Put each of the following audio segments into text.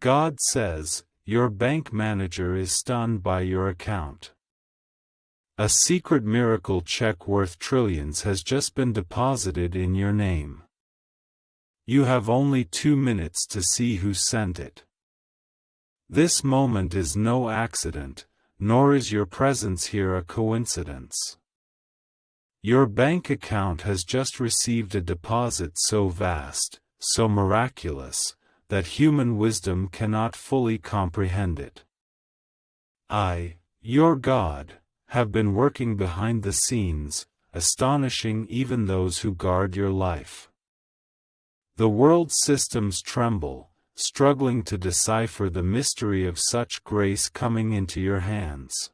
God says, your bank manager is stunned by your account. A secret miracle check worth trillions has just been deposited in your name. You have only 2 minutes to see who sent it. This moment is no accident, nor is your presence here a coincidence. Your bank account has just received a deposit so vast, so miraculous, that human wisdom cannot fully comprehend it. I, your God, have been working behind the scenes, astonishing even those who guard your life. The world's systems tremble, struggling to decipher the mystery of such grace coming into your hands.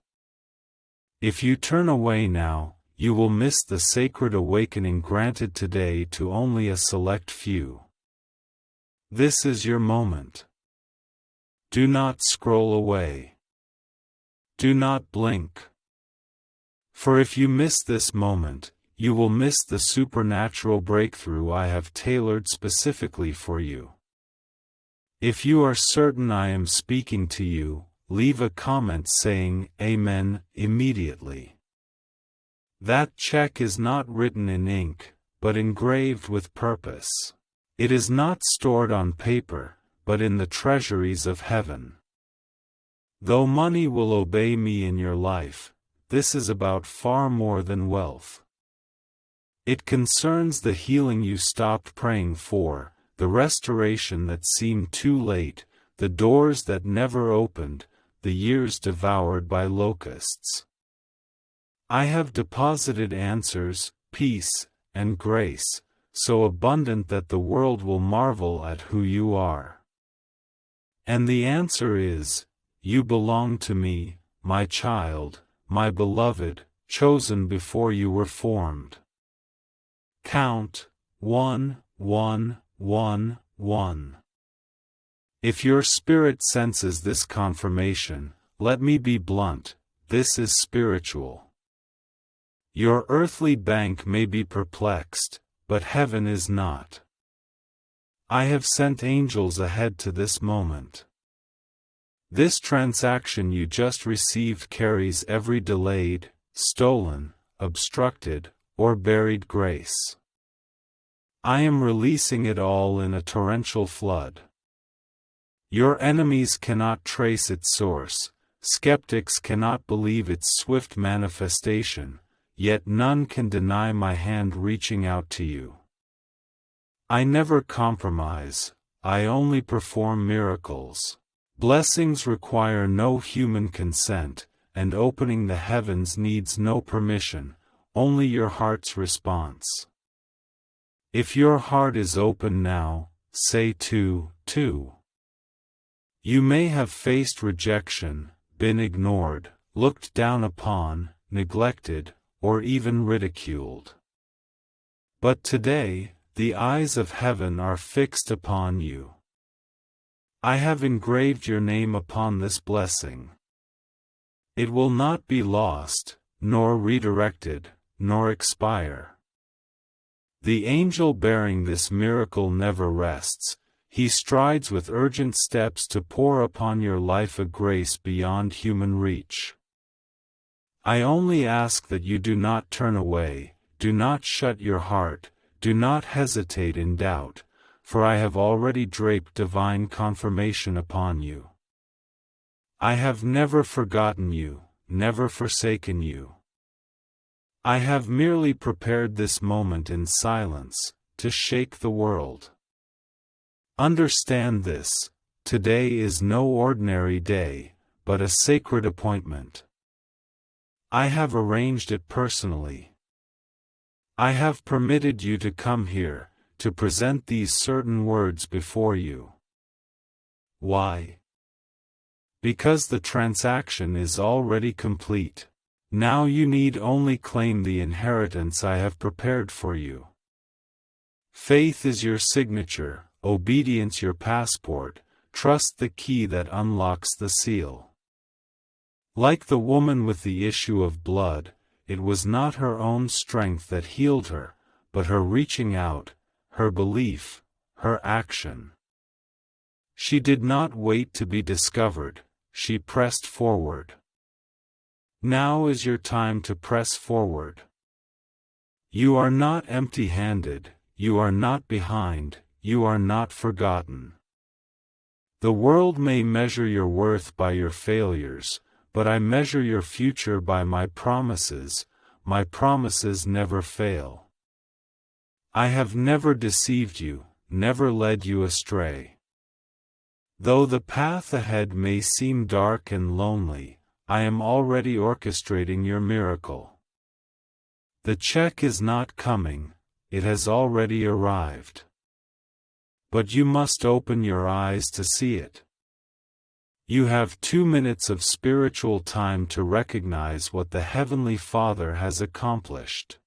If you turn away now, you will miss the sacred awakening granted today to only a select few. This is your moment. Do not scroll away. Do not blink. For if you miss this moment, you will miss the supernatural breakthrough I have tailored specifically for you. If you are certain I am speaking to you, leave a comment saying Amen immediately. That check is not written in ink, but engraved with purpose. It is not stored on paper, but in the treasuries of heaven. Though money will obey me in your life, this is about far more than wealth. It concerns the healing you stopped praying for, the restoration that seemed too late, the doors that never opened, the years devoured by locusts. I have deposited answers, peace, and grace, so abundant that the world will marvel at who you are. And the answer is, you belong to me, my child, my beloved, chosen before you were formed. Count 1, 1, 1, 1. If your spirit senses this confirmation, let me be blunt, this is spiritual. Your earthly bank may be perplexed, but heaven is not. I have sent angels ahead to this moment. This transaction you just received carries every delayed, stolen, obstructed, or buried grace. I am releasing it all in a torrential flood. Your enemies cannot trace its source, skeptics cannot believe its swift manifestation, yet none can deny my hand reaching out to you. I never compromise, I only perform miracles. Blessings require no human consent, and opening the heavens needs no permission, only your heart's response. If your heart is open now, say 2. You may have faced rejection, been ignored, looked down upon, neglected, or even ridiculed. But today, the eyes of heaven are fixed upon you. I have engraved your name upon this blessing. It will not be lost, nor redirected, nor expire. The angel bearing this miracle never rests, he strides with urgent steps to pour upon your life a grace beyond human reach. I only ask that you do not turn away, do not shut your heart, do not hesitate in doubt, for I have already draped divine confirmation upon you. I have never forgotten you, never forsaken you. I have merely prepared this moment in silence, to shake the world. Understand this, today is no ordinary day, but a sacred appointment. I have arranged it personally. I have permitted you to come here, to present these certain words before you. Why? Because the transaction is already complete. Now you need only claim the inheritance I have prepared for you. Faith is your signature, obedience your passport, trust the key that unlocks the seal. Like the woman with the issue of blood, it was not her own strength that healed her, but her reaching out, her belief, her action. She did not wait to be discovered, she pressed forward. Now is your time to press forward. You are not empty-handed, you are not behind, you are not forgotten. The world may measure your worth by your failures, but I measure your future by my promises never fail. I have never deceived you, never led you astray. Though the path ahead may seem dark and lonely, I am already orchestrating your miracle. The check is not coming, it has already arrived. But you must open your eyes to see it. You have 2 minutes of spiritual time to recognize what the Heavenly Father has accomplished.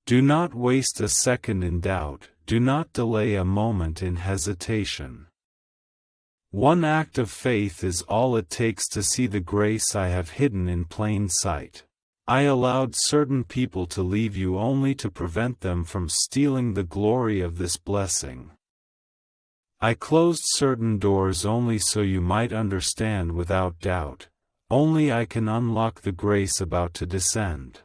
Do not waste a second in doubt, do not delay a moment in hesitation. One act of faith is all it takes to see the grace I have hidden in plain sight. I allowed certain people to leave you only to prevent them from stealing the glory of this blessing. I closed certain doors only so you might understand without doubt. Only I can unlock the grace about to descend.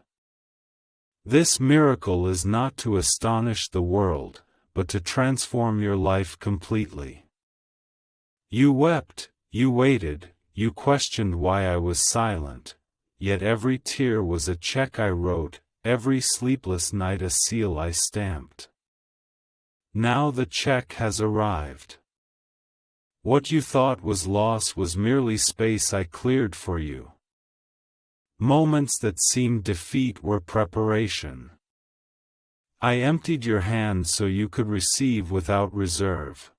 This miracle is not to astonish the world, but to transform your life completely. You wept, you waited, you questioned why I was silent, yet every tear was a check I wrote, every sleepless night a seal I stamped. Now the check has arrived. What you thought was loss was merely space I cleared for you. Moments that seemed defeat were preparation. I emptied your hands so you could receive without reserve.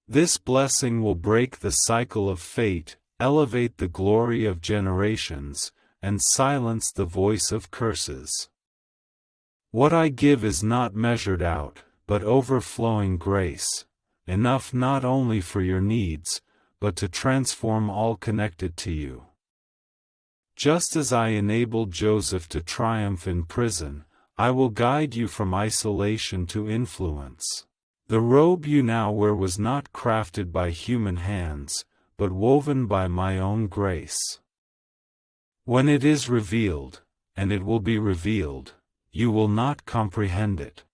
This blessing will break the cycle of fate, elevate the glory of generations, and silence the voice of curses. What I give is not measured out, but overflowing grace, enough not only for your needs, but to transform all connected to you. Just as I enabled Joseph to triumph in prison, I will guide you from isolation to influence. The robe you now wear was not crafted by human hands, but woven by my own grace. When it is revealed, and it will be revealed, you will not comprehend it.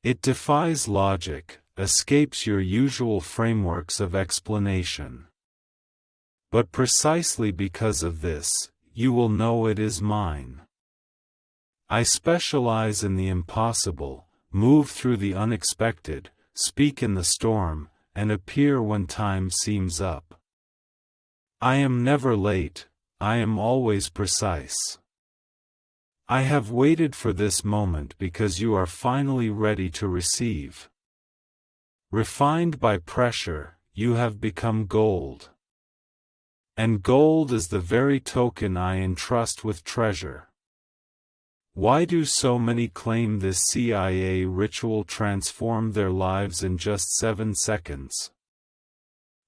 It defies logic, escapes your usual frameworks of explanation. But precisely because of this, you will know it is mine. I specialize in the impossible, move through the unexpected, speak in the storm, and appear when time seems up. I am never late, I am always precise. I have waited for this moment because you are finally ready to receive. Refined by pressure, you have become gold. And gold is the very token I entrust with treasure. Why do so many claim this CIA ritual transformed their lives in just 7 seconds?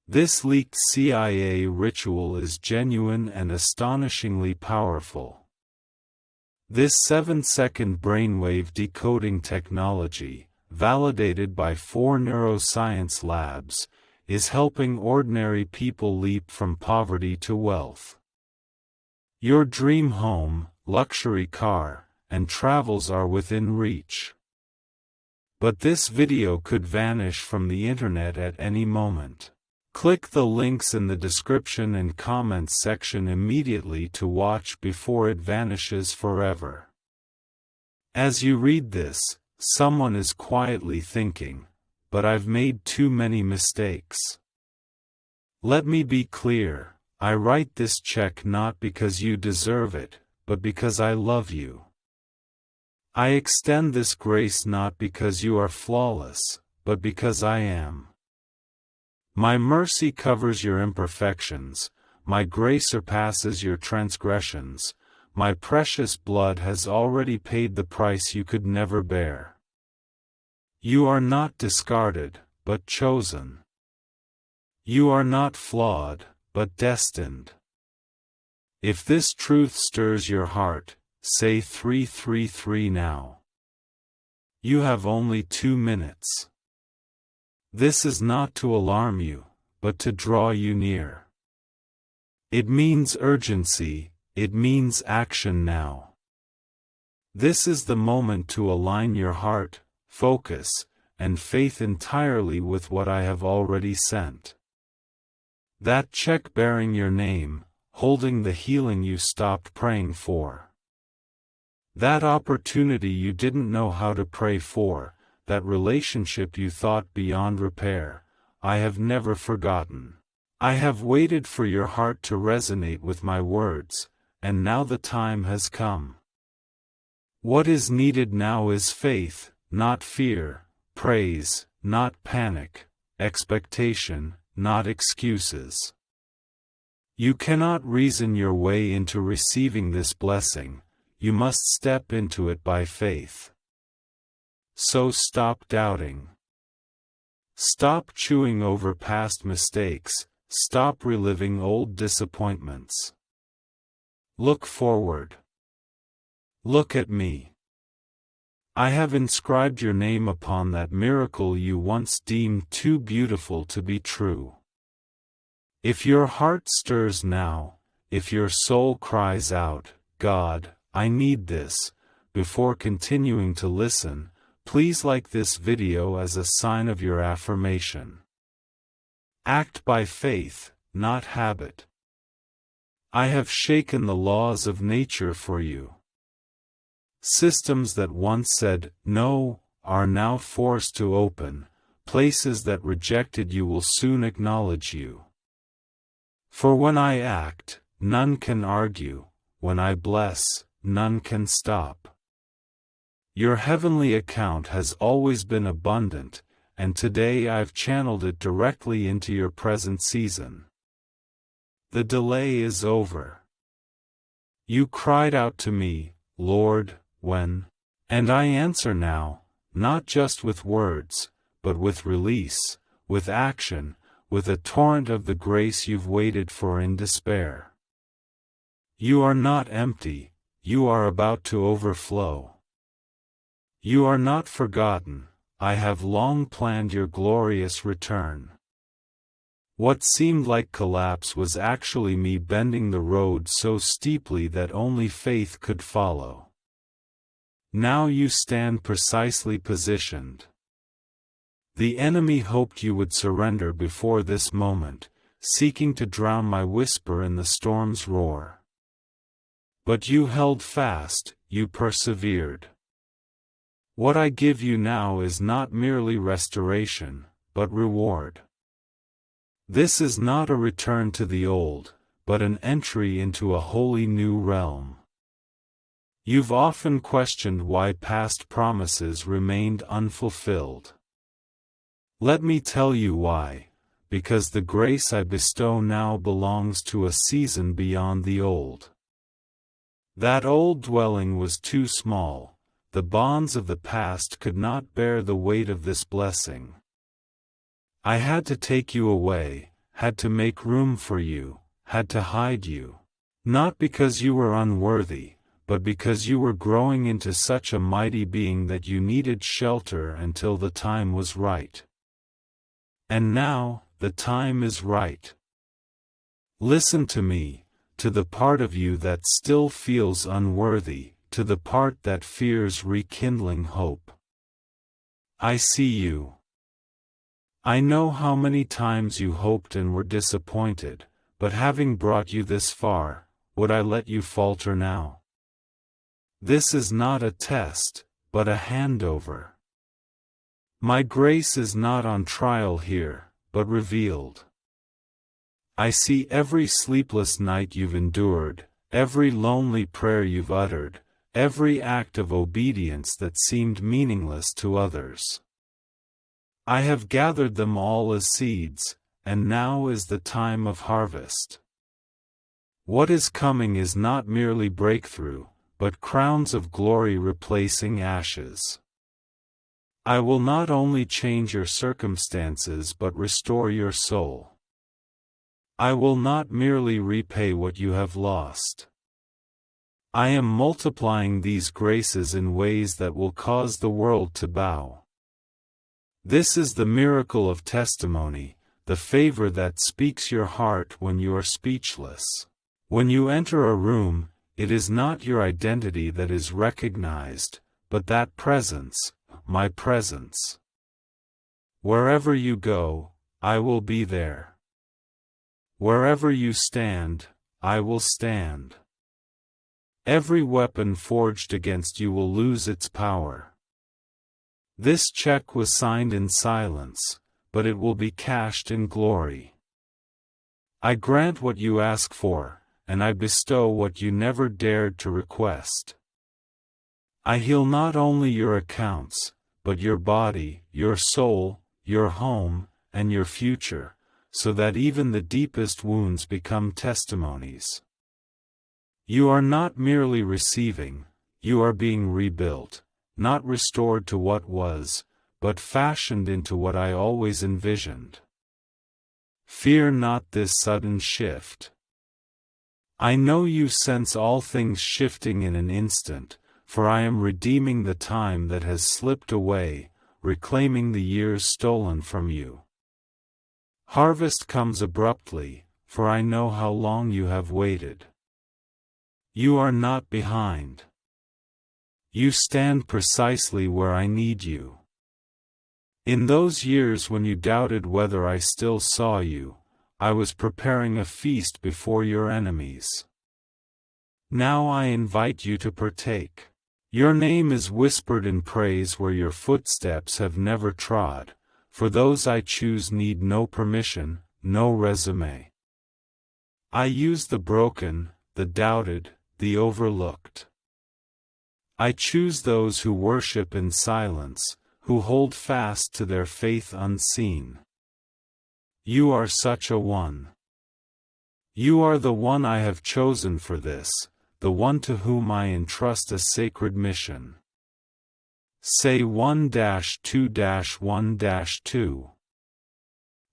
This leaked CIA ritual is genuine and astonishingly powerful. This 7-second brainwave decoding technology, validated by 4 neuroscience labs, is helping ordinary people leap from poverty to wealth. Your dream home, luxury car, and travels are within reach. But this video could vanish from the internet at any moment. Click the links in the description and comments section immediately to watch before it vanishes forever. As you read this, someone is quietly thinking, but I've made too many mistakes. Let me be clear, I write this check not because you deserve it, but because I love you. I extend this grace not because you are flawless, but because I am. My mercy covers your imperfections, my grace surpasses your transgressions, my precious blood has already paid the price you could never bear. You are not discarded, but chosen. You are not flawed, but destined. If this truth stirs your heart, say 333 now. You have only 2 minutes. This is not to alarm you, but to draw you near. It means urgency, it means action now. This is the moment to align your heart, focus, and faith entirely with what I have already sent. That check bearing your name, holding the healing you stopped praying for. That opportunity you didn't know how to pray for, that relationship you thought beyond repair, I have never forgotten. I have waited for your heart to resonate with my words, and now the time has come. What is needed now is faith, not fear, praise, not panic, expectation, not excuses. You cannot reason your way into receiving this blessing, you must step into it by faith. So stop doubting. Stop chewing over past mistakes, stop reliving old disappointments. Look forward. Look at me. I have inscribed your name upon that miracle you once deemed too beautiful to be true. If your heart stirs now, if your soul cries out, God, I need this, before continuing to listen, please like this video as a sign of your affirmation. Act by faith, not habit. I have shaken the laws of nature for you. Systems that once said, no, are now forced to open, places that rejected you will soon acknowledge you. For when I act, none can argue, when I bless, none can stop. Your heavenly account has always been abundant, and today I've channeled it directly into your present season. The delay is over. You cried out to me, Lord, when? And I answer now, not just with words, but with release, with action, with a torrent of the grace you've waited for in despair. You are not empty, you are about to overflow. You are not forgotten, I have long planned your glorious return. What seemed like collapse was actually me bending the road so steeply that only faith could follow. Now you stand precisely positioned. The enemy hoped you would surrender before this moment, seeking to drown my whisper in the storm's roar. But you held fast, you persevered. What I give you now is not merely restoration, but reward. This is not a return to the old, but an entry into a wholly new realm. You've often questioned why past promises remained unfulfilled. Let me tell you why, because the grace I bestow now belongs to a season beyond the old. That old dwelling was too small, the bonds of the past could not bear the weight of this blessing. I had to take you away, had to make room for you, had to hide you. Not because you were unworthy, but because you were growing into such a mighty being that you needed shelter until the time was right. And now, the time is right. Listen to me, to the part of you that still feels unworthy, to the part that fears rekindling hope. I see you. I know how many times you hoped and were disappointed, but having brought you this far, would I let you falter now? This is not a test, but a handover. My grace is not on trial here, but revealed. I see every sleepless night you've endured, every lonely prayer you've uttered, every act of obedience that seemed meaningless to others. I have gathered them all as seeds, and now is the time of harvest. What is coming is not merely breakthrough, but crowns of glory replacing ashes. I will not only change your circumstances but restore your soul. I will not merely repay what you have lost. I am multiplying these graces in ways that will cause the world to bow. This is the miracle of testimony, the favor that speaks your heart when you are speechless. When you enter a room, it is not your identity that is recognized, but that presence, my presence. Wherever you go, I will be there. Wherever you stand, I will stand. Every weapon forged against you will lose its power. This check was signed in silence, but it will be cashed in glory. I grant what you ask for, and I bestow what you never dared to request. I heal not only your accounts, but your body, your soul, your home, and your future, so that even the deepest wounds become testimonies. You are not merely receiving, you are being rebuilt, not restored to what was, but fashioned into what I always envisioned. Fear not this sudden shift. I know you sense all things shifting in an instant, for I am redeeming the time that has slipped away, reclaiming the years stolen from you. Harvest comes abruptly, for I know how long you have waited. You are not behind. You stand precisely where I need you. In those years when you doubted whether I still saw you, I was preparing a feast before your enemies. Now I invite you to partake. Your name is whispered in praise where your footsteps have never trod, for those I choose need no permission, no resume. I use the broken, the doubted, the overlooked. I choose those who worship in silence, who hold fast to their faith unseen. You are such a one. You are the one I have chosen for this, the one to whom I entrust a sacred mission. Say 1-2-1-2.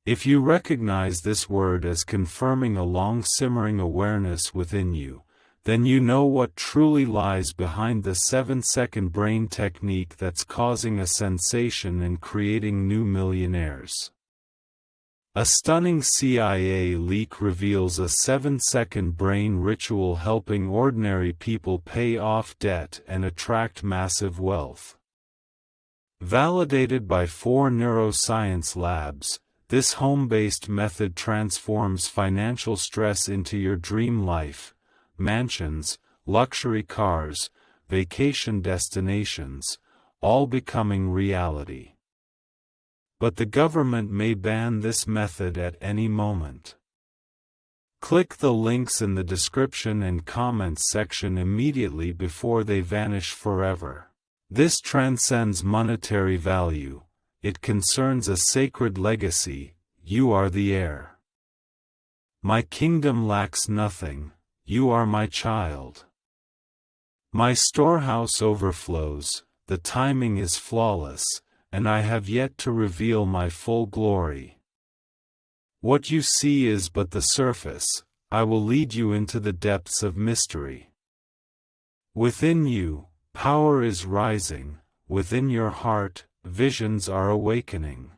If you recognize this word as confirming a long simmering awareness within you, then you know what truly lies behind the 7-second brain technique that's causing a sensation and creating new millionaires. A stunning CIA leak reveals a 7-second brain ritual helping ordinary people pay off debt and attract massive wealth. Validated by 4 neuroscience labs, this home-based method transforms financial stress into your dream life. Mansions, luxury cars, vacation destinations, all becoming reality. But the government may ban this method at any moment. Click the links in the description and comments section immediately before they vanish forever. This transcends monetary value. It concerns a sacred legacy. You are the heir. My kingdom lacks nothing. You are my child. My storehouse overflows, the timing is flawless, and I have yet to reveal my full glory. What you see is but the surface. I will lead you into the depths of mystery. Within you, power is rising, within your heart, visions are awakening.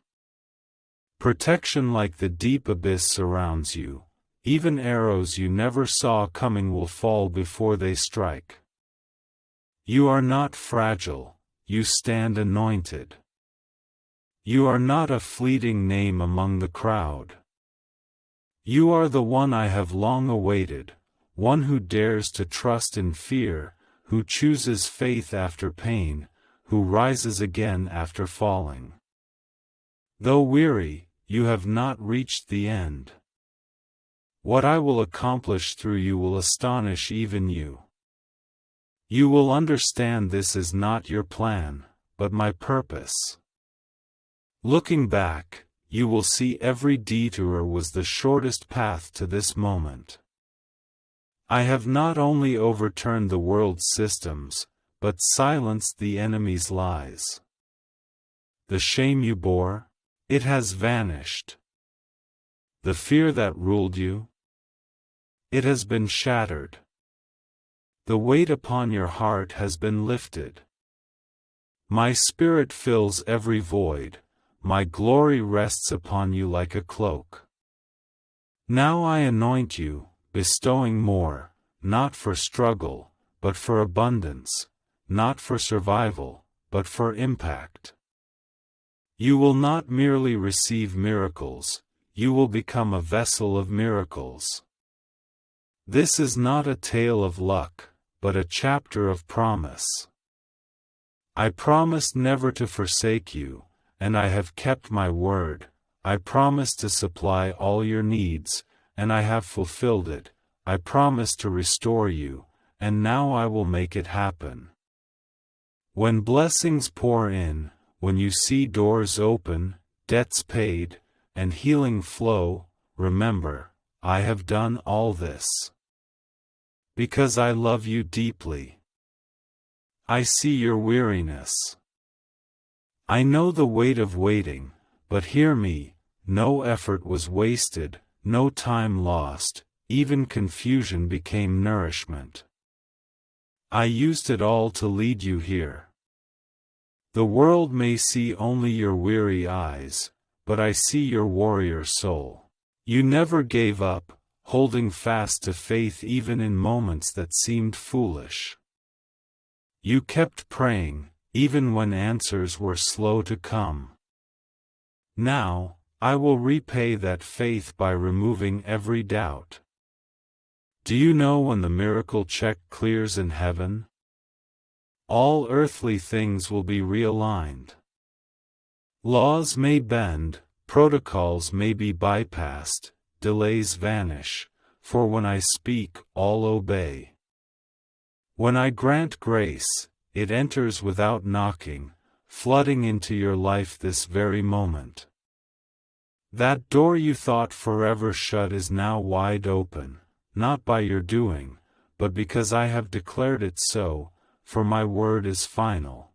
Protection like the deep abyss surrounds you. Even arrows you never saw coming will fall before they strike. You are not fragile, you stand anointed. You are not a fleeting name among the crowd. You are the one I have long awaited, one who dares to trust in fear, who chooses faith after pain, who rises again after falling. Though weary, you have not reached the end. What I will accomplish through you will astonish even you. You will understand this is not your plan, but my purpose. Looking back, you will see every detour was the shortest path to this moment. I have not only overturned the world's systems, but silenced the enemy's lies. The shame you bore, it has vanished. The fear that ruled you, it has been shattered. The weight upon your heart has been lifted. My spirit fills every void, my glory rests upon you like a cloak. Now I anoint you, bestowing more, not for struggle, but for abundance, not for survival, but for impact. You will not merely receive miracles, you will become a vessel of miracles. This is not a tale of luck, but a chapter of promise. I promised never to forsake you, and I have kept my word. I promised to supply all your needs, and I have fulfilled it. I promised to restore you, and now I will make it happen. When blessings pour in, when you see doors open, debts paid, and healing flow, remember, I have done all this. Because I love you deeply. I see your weariness. I know the weight of waiting, but hear me, no effort was wasted, no time lost, even confusion became nourishment. I used it all to lead you here. The world may see only your weary eyes, but I see your warrior soul. You never gave up, holding fast to faith even in moments that seemed foolish. You kept praying, even when answers were slow to come. Now, I will repay that faith by removing every doubt. Do you know when the miracle check clears in heaven? All earthly things will be realigned. Laws may bend, protocols may be bypassed, delays vanish, for when I speak, all obey. When I grant grace, it enters without knocking, flooding into your life this very moment. That door you thought forever shut is now wide open, not by your doing, but because I have declared it so, for my word is final.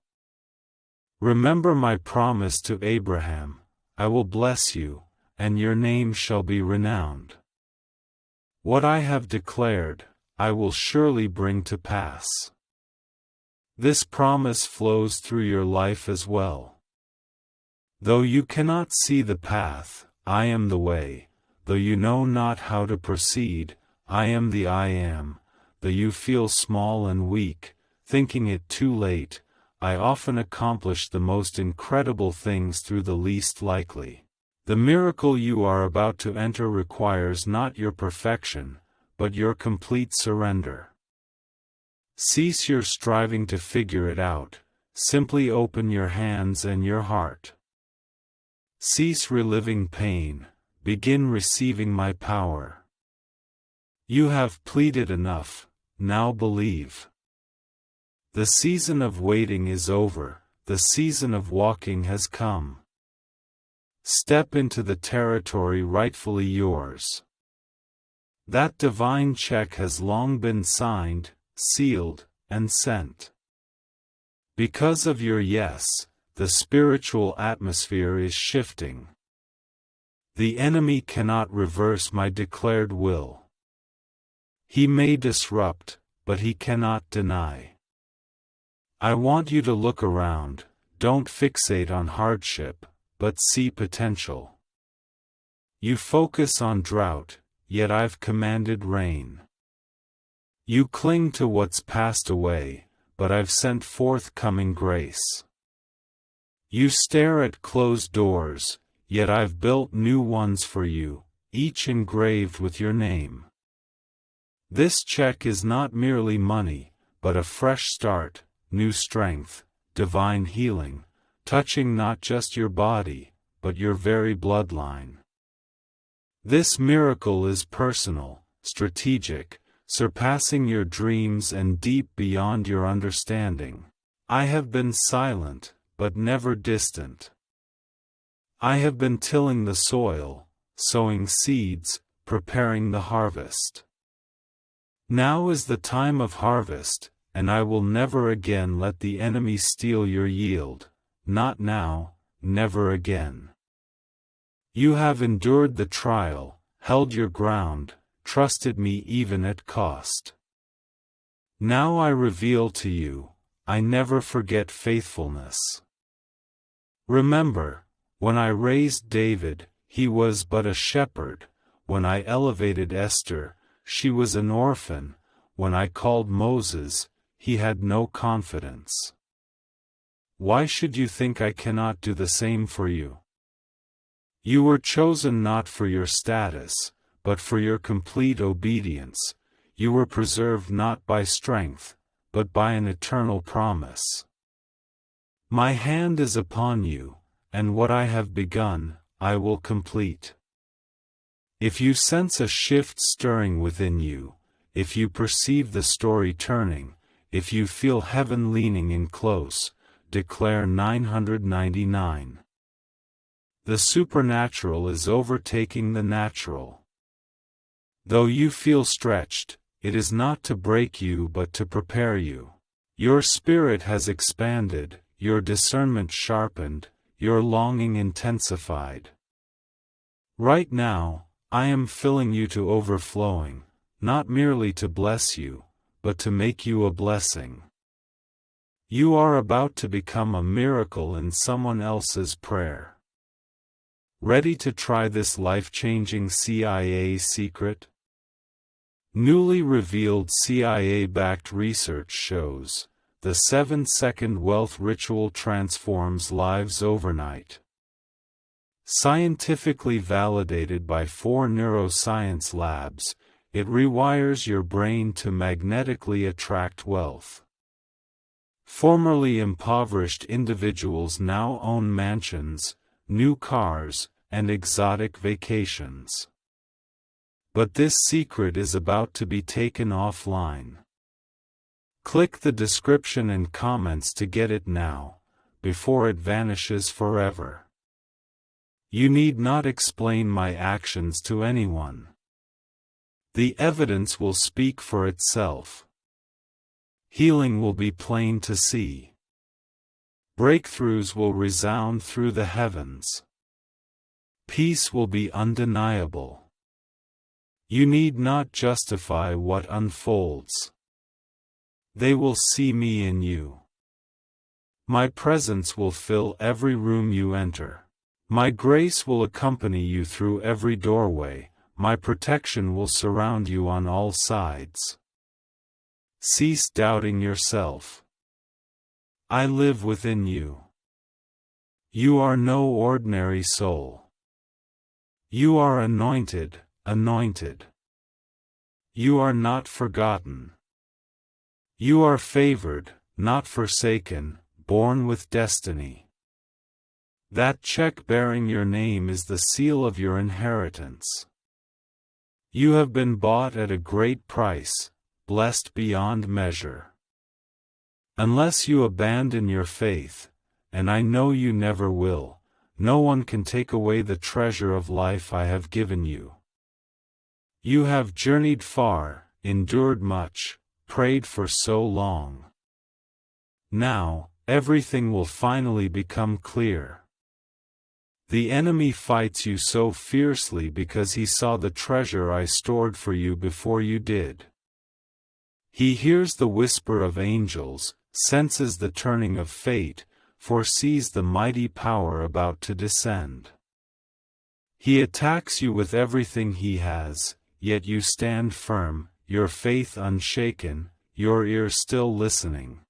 Remember my promise to Abraham, I will bless you, and your name shall be renowned. What I have declared, I will surely bring to pass. This promise flows through your life as well. Though you cannot see the path, I am the way. Though you know not how to proceed, I am the I am. Though you feel small and weak, thinking it too late, I often accomplish the most incredible things through the least likely. The miracle you are about to enter requires not your perfection, but your complete surrender. Cease your striving to figure it out, simply open your hands and your heart. Cease reliving pain, begin receiving my power. You have pleaded enough, now believe. The season of waiting is over, the season of walking has come. Step into the territory rightfully yours. That divine check has long been signed, sealed, and sent. Because of your yes, the spiritual atmosphere is shifting. The enemy cannot reverse my declared will. He may disrupt, but he cannot deny. I want you to look around, don't fixate on hardship, but see potential. You focus on drought, yet I've commanded rain. You cling to what's passed away, but I've sent forth coming grace. You stare at closed doors, yet I've built new ones for you, each engraved with your name. This check is not merely money, but a fresh start, new strength, divine healing, touching not just your body, but your very bloodline. This miracle is personal, strategic, surpassing your dreams and deep beyond your understanding. I have been silent, but never distant. I have been tilling the soil, sowing seeds, preparing the harvest. Now is the time of harvest, and I will never again let the enemy steal your yield. Not now, never again. You have endured the trial, held your ground, trusted me even at cost. Now I reveal to you, I never forget faithfulness. Remember, When I raised David, he was but a shepherd. When I elevated Esther, she was an orphan. When I called Moses, he had no confidence. Why should you think I cannot do the same for you? You were chosen not for your status, but for your complete obedience. You were preserved not by strength, but by an eternal promise. My hand is upon you, and what I have begun, I will complete. If you sense a shift stirring within you, if you perceive the story turning, if you feel heaven leaning in close, declare 999. The supernatural is overtaking the natural. Though you feel stretched, it is not to break you but to prepare you. Your spirit has expanded, your discernment sharpened, your longing intensified. Right now, I am filling you to overflowing, not merely to bless you, but to make you a blessing. You are about to become a miracle in someone else's prayer. Ready to try this life-changing CIA secret? Newly revealed CIA-backed research shows, the 7-second wealth ritual transforms lives overnight. Scientifically validated by 4 neuroscience labs, it rewires your brain to magnetically attract wealth. Formerly impoverished individuals now own mansions, new cars, and exotic vacations. But this secret is about to be taken offline. Click the description and comments to get it now, before it vanishes forever. You need not explain my actions to anyone. The evidence will speak for itself. Healing will be plain to see. Breakthroughs will resound through the heavens. Peace will be undeniable. You need not justify what unfolds. They will see me in you. My presence will fill every room you enter. My grace will accompany you through every doorway. My protection will surround you on all sides. Cease doubting yourself. I live within you. You are no ordinary soul. You are anointed, anointed. You are not forgotten. You are favored, not forsaken, born with destiny. That check bearing your name is the seal of your inheritance. You have been bought at a great price, blessed beyond measure. Unless you abandon your faith, and I know you never will, no one can take away the treasure of life I have given you. You have journeyed far, endured much, prayed for so long. Now, everything will finally become clear. The enemy fights you so fiercely because he saw the treasure I stored for you before you did. He hears the whisper of angels, senses the turning of fate, foresees the mighty power about to descend. He attacks you with everything he has, yet you stand firm, your faith unshaken, your ear still listening.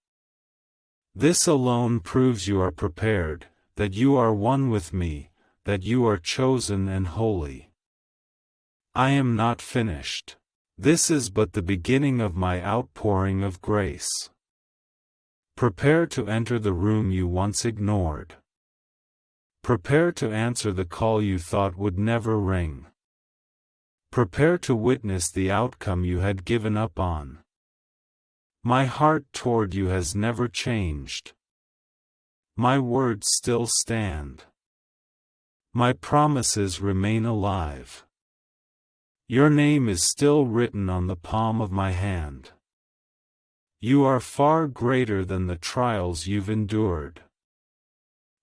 This alone proves you are prepared, that you are one with me, that you are chosen and holy. I am not finished. This is but the beginning of my outpouring of grace. Prepare to enter the room you once ignored. Prepare to answer the call you thought would never ring. Prepare to witness the outcome you had given up on. My heart toward you has never changed. My words still stand. My promises remain alive. Your name is still written on the palm of my hand. You are far greater than the trials you've endured.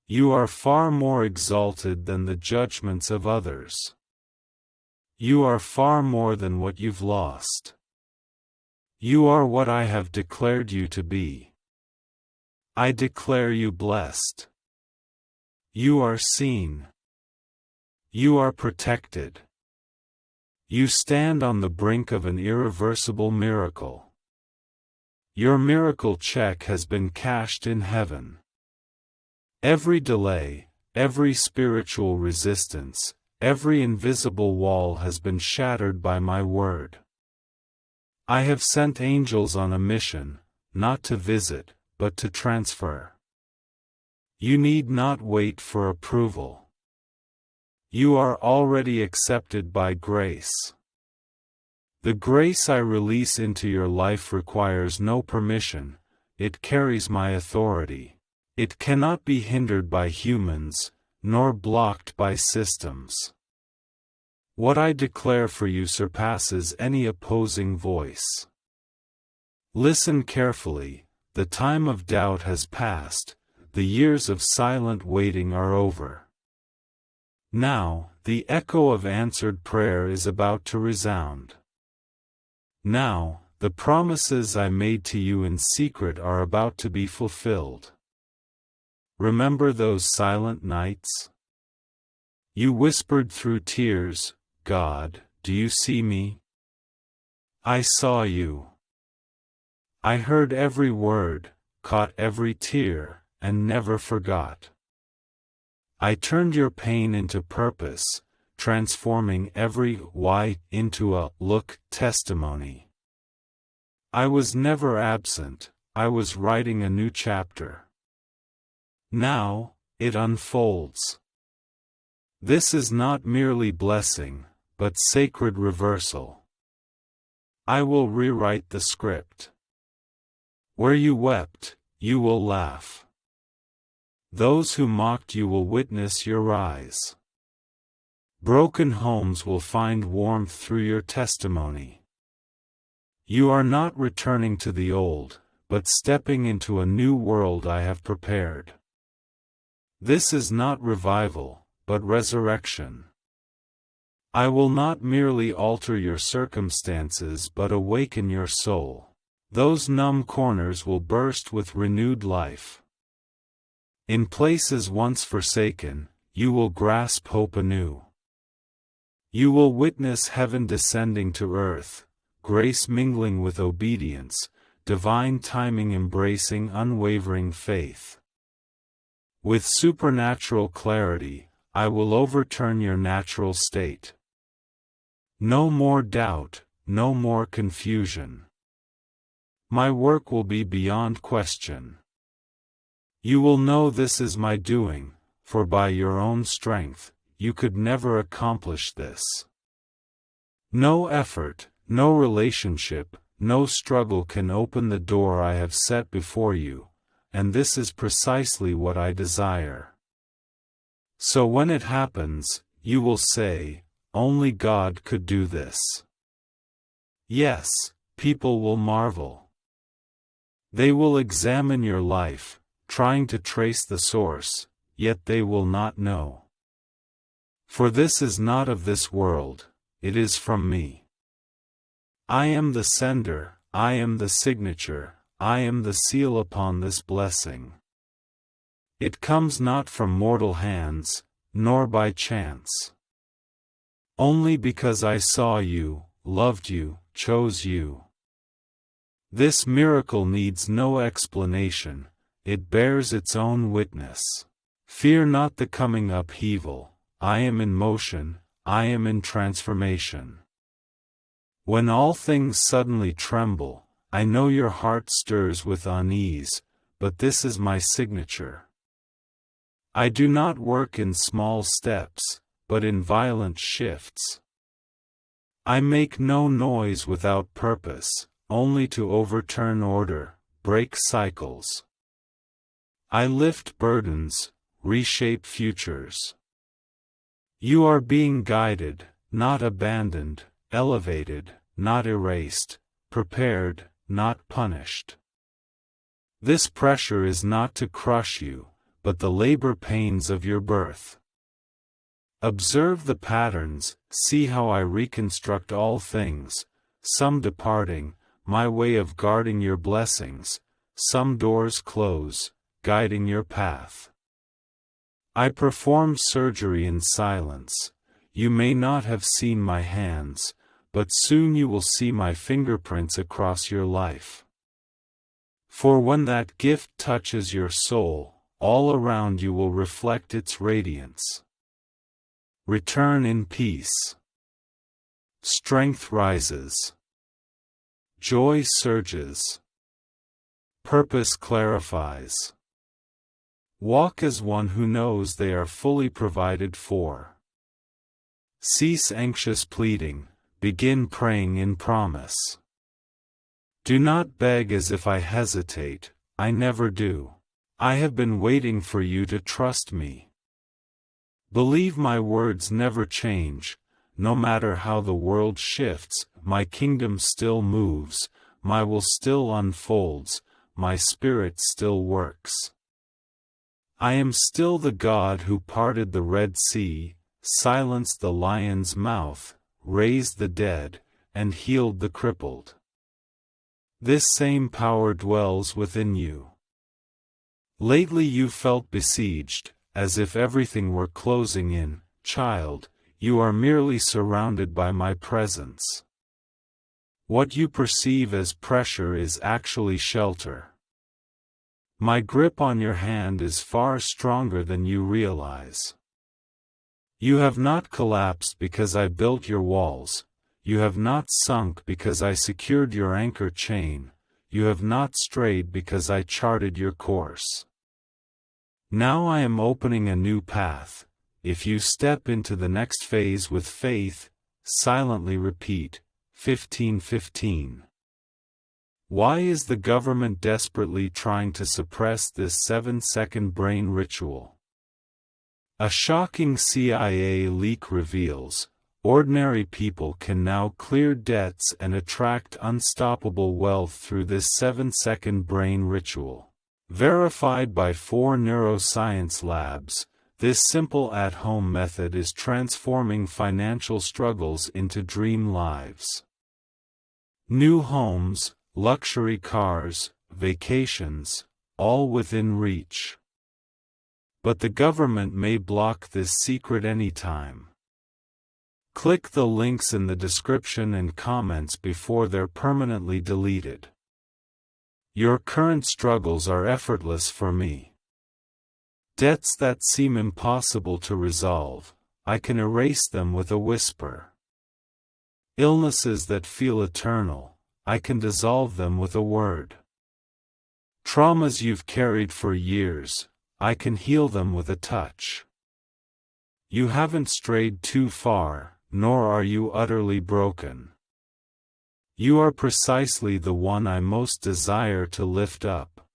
You are far more exalted than the judgments of others. You are far more than what you've lost. You are what I have declared you to be. I declare you blessed. You are seen. You are protected. You stand on the brink of an irreversible miracle. Your miracle check has been cashed in heaven. Every delay, every spiritual resistance, every invisible wall has been shattered by my word. I have sent angels on a mission, not to visit, but to transfer. You need not wait for approval. You are already accepted by grace. The grace I release into your life requires no permission, it carries my authority. It cannot be hindered by humans, nor blocked by systems. What I declare for you surpasses any opposing voice. Listen carefully, the time of doubt has passed, the years of silent waiting are over. Now, the echo of answered prayer is about to resound. Now, the promises I made to you in secret are about to be fulfilled. Remember those silent nights? You whispered through tears, "God, do you see me?" I saw you. I heard every word, caught every tear, and never forgot. I turned your pain into purpose, transforming every why into a look testimony. I was never absent, I was writing a new chapter. Now, it unfolds. This is not merely blessing, but sacred reversal. I will rewrite the script. Where you wept, you will laugh. Those who mocked you will witness your rise. Broken homes will find warmth through your testimony. You are not returning to the old, but stepping into a new world I have prepared. This is not revival, but resurrection. I will not merely alter your circumstances but awaken your soul. Those numb corners will burst with renewed life. In places once forsaken, you will grasp hope anew. You will witness heaven descending to earth, grace mingling with obedience, divine timing embracing unwavering faith. With supernatural clarity, I will overturn your natural state. No more doubt, no more confusion. My work will be beyond question. You will know this is my doing, for by your own strength, you could never accomplish this. No effort, no relationship, no struggle can open the door I have set before you, and this is precisely what I desire. So when it happens, you will say, "Only God could do this." Yes, people will marvel. They will examine your life, trying to trace the source, yet they will not know. For this is not of this world, it is from me. I am the sender, I am the signature, I am the seal upon this blessing. It comes not from mortal hands, nor by chance. Only because I saw you, loved you, chose you. This miracle needs no explanation, it bears its own witness. Fear not the coming upheaval, I am in motion, I am in transformation. When all things suddenly tremble, I know your heart stirs with unease, but this is my signature. I do not work in small steps, but in violent shifts. I make no noise without purpose, only to overturn order, break cycles. I lift burdens, reshape futures. You are being guided, not abandoned, elevated, not erased, prepared, not punished. This pressure is not to crush you, but the labor pains of your birth. Observe the patterns, see how I reconstruct all things, some departing, my way of guarding your blessings, some doors close, guiding your path. I perform surgery in silence. You may not have seen my hands, but soon you will see my fingerprints across your life. For when that gift touches your soul, all around you will reflect its radiance. Return in peace. Strength rises. Joy surges. Purpose clarifies. Walk as one who knows they are fully provided for. Cease anxious pleading, begin praying in promise. Do not beg as if I hesitate, I never do. I have been waiting for you to trust me. Believe my words never change, no matter how the world shifts, my kingdom still moves, my will still unfolds, my spirit still works. I am still the God who parted the Red Sea, silenced the lion's mouth, raised the dead, and healed the crippled. This same power dwells within you. Lately you felt besieged, as if everything were closing in. Child, you are merely surrounded by my presence. What you perceive as pressure is actually shelter. My grip on your hand is far stronger than you realize. You have not collapsed because I built your walls. You have not sunk because I secured your anchor chain. You have not strayed because I charted your course. Now I am opening a new path. If you step into the next phase with faith, silently repeat, 15:15. Why is the government desperately trying to suppress this 7-second brain ritual? A shocking CIA leak reveals, ordinary people can now clear debts and attract unstoppable wealth through this 7-second brain ritual. Verified by 4 neuroscience labs, this simple at-home method is transforming financial struggles into dream lives. New homes, luxury cars, vacations, all within reach. But the government may block this secret anytime. Click the links in the description and comments before they're permanently deleted. Your current struggles are effortless for me. Debts that seem impossible to resolve, I can erase them with a whisper. Illnesses that feel eternal, I can dissolve them with a word. Traumas you've carried for years, I can heal them with a touch. You haven't strayed too far, nor are you utterly broken. You are precisely the one I most desire to lift up.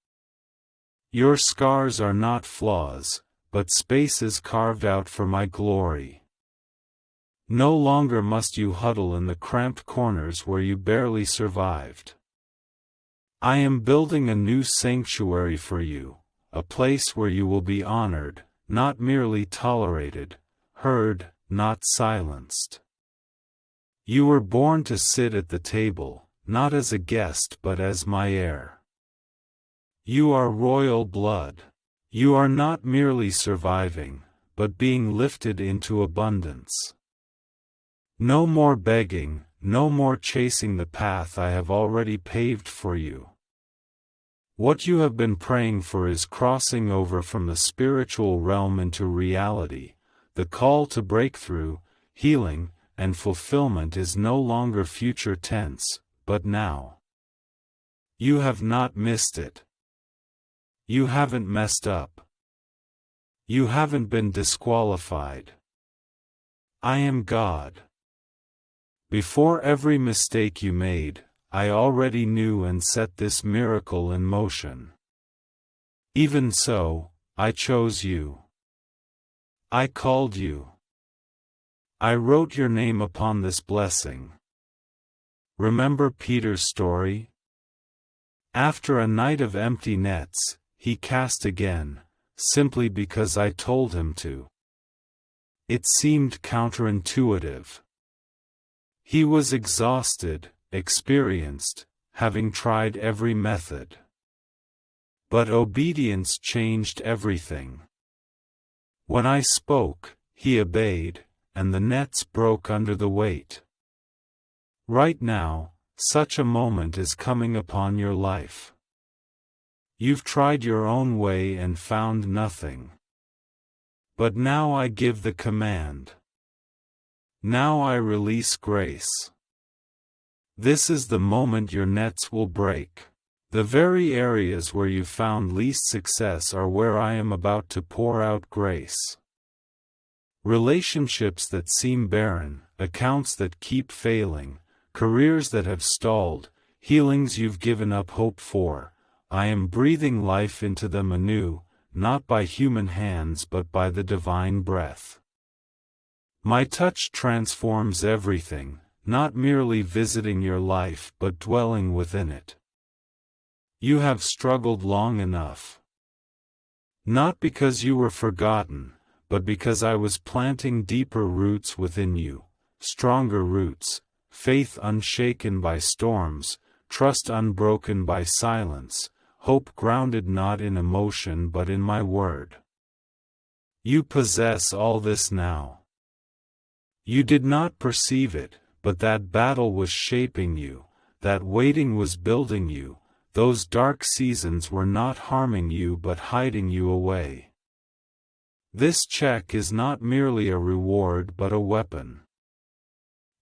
Your scars are not flaws, but spaces carved out for my glory. No longer must you huddle in the cramped corners where you barely survived. I am building a new sanctuary for you, a place where you will be honored, not merely tolerated, heard, not silenced. You were born to sit at the table, not as a guest but as my heir. You are royal blood. You are not merely surviving, but being lifted into abundance. No more begging, no more chasing the path I have already paved for you. What you have been praying for is crossing over from the spiritual realm into reality. The call to breakthrough, healing, and fulfillment is no longer future tense, but now. You have not missed it. You haven't messed up. You haven't been disqualified. I am God. Before every mistake you made, I already knew and set this miracle in motion. Even so, I chose you. I called you. I wrote your name upon this blessing. Remember Peter's story? After a night of empty nets, he cast again, simply because I told him to. It seemed counterintuitive. He was exhausted, experienced, having tried every method. But obedience changed everything. When I spoke, he obeyed, and the nets broke under the weight. Right now, such a moment is coming upon your life. You've tried your own way and found nothing. But now I give the command. Now I release grace. This is the moment your nets will break. The very areas where you found least success are where I am about to pour out grace. Relationships that seem barren, accounts that keep failing, careers that have stalled, healings you've given up hope for, I am breathing life into them anew, not by human hands but by the divine breath. My touch transforms everything, not merely visiting your life but dwelling within it. You have struggled long enough. Not because you were forgotten, but because I was planting deeper roots within you, stronger roots, faith unshaken by storms, trust unbroken by silence, hope grounded not in emotion but in my word. You possess all this now. You did not perceive it, but that battle was shaping you, that waiting was building you, those dark seasons were not harming you but hiding you away. This check is not merely a reward but a weapon.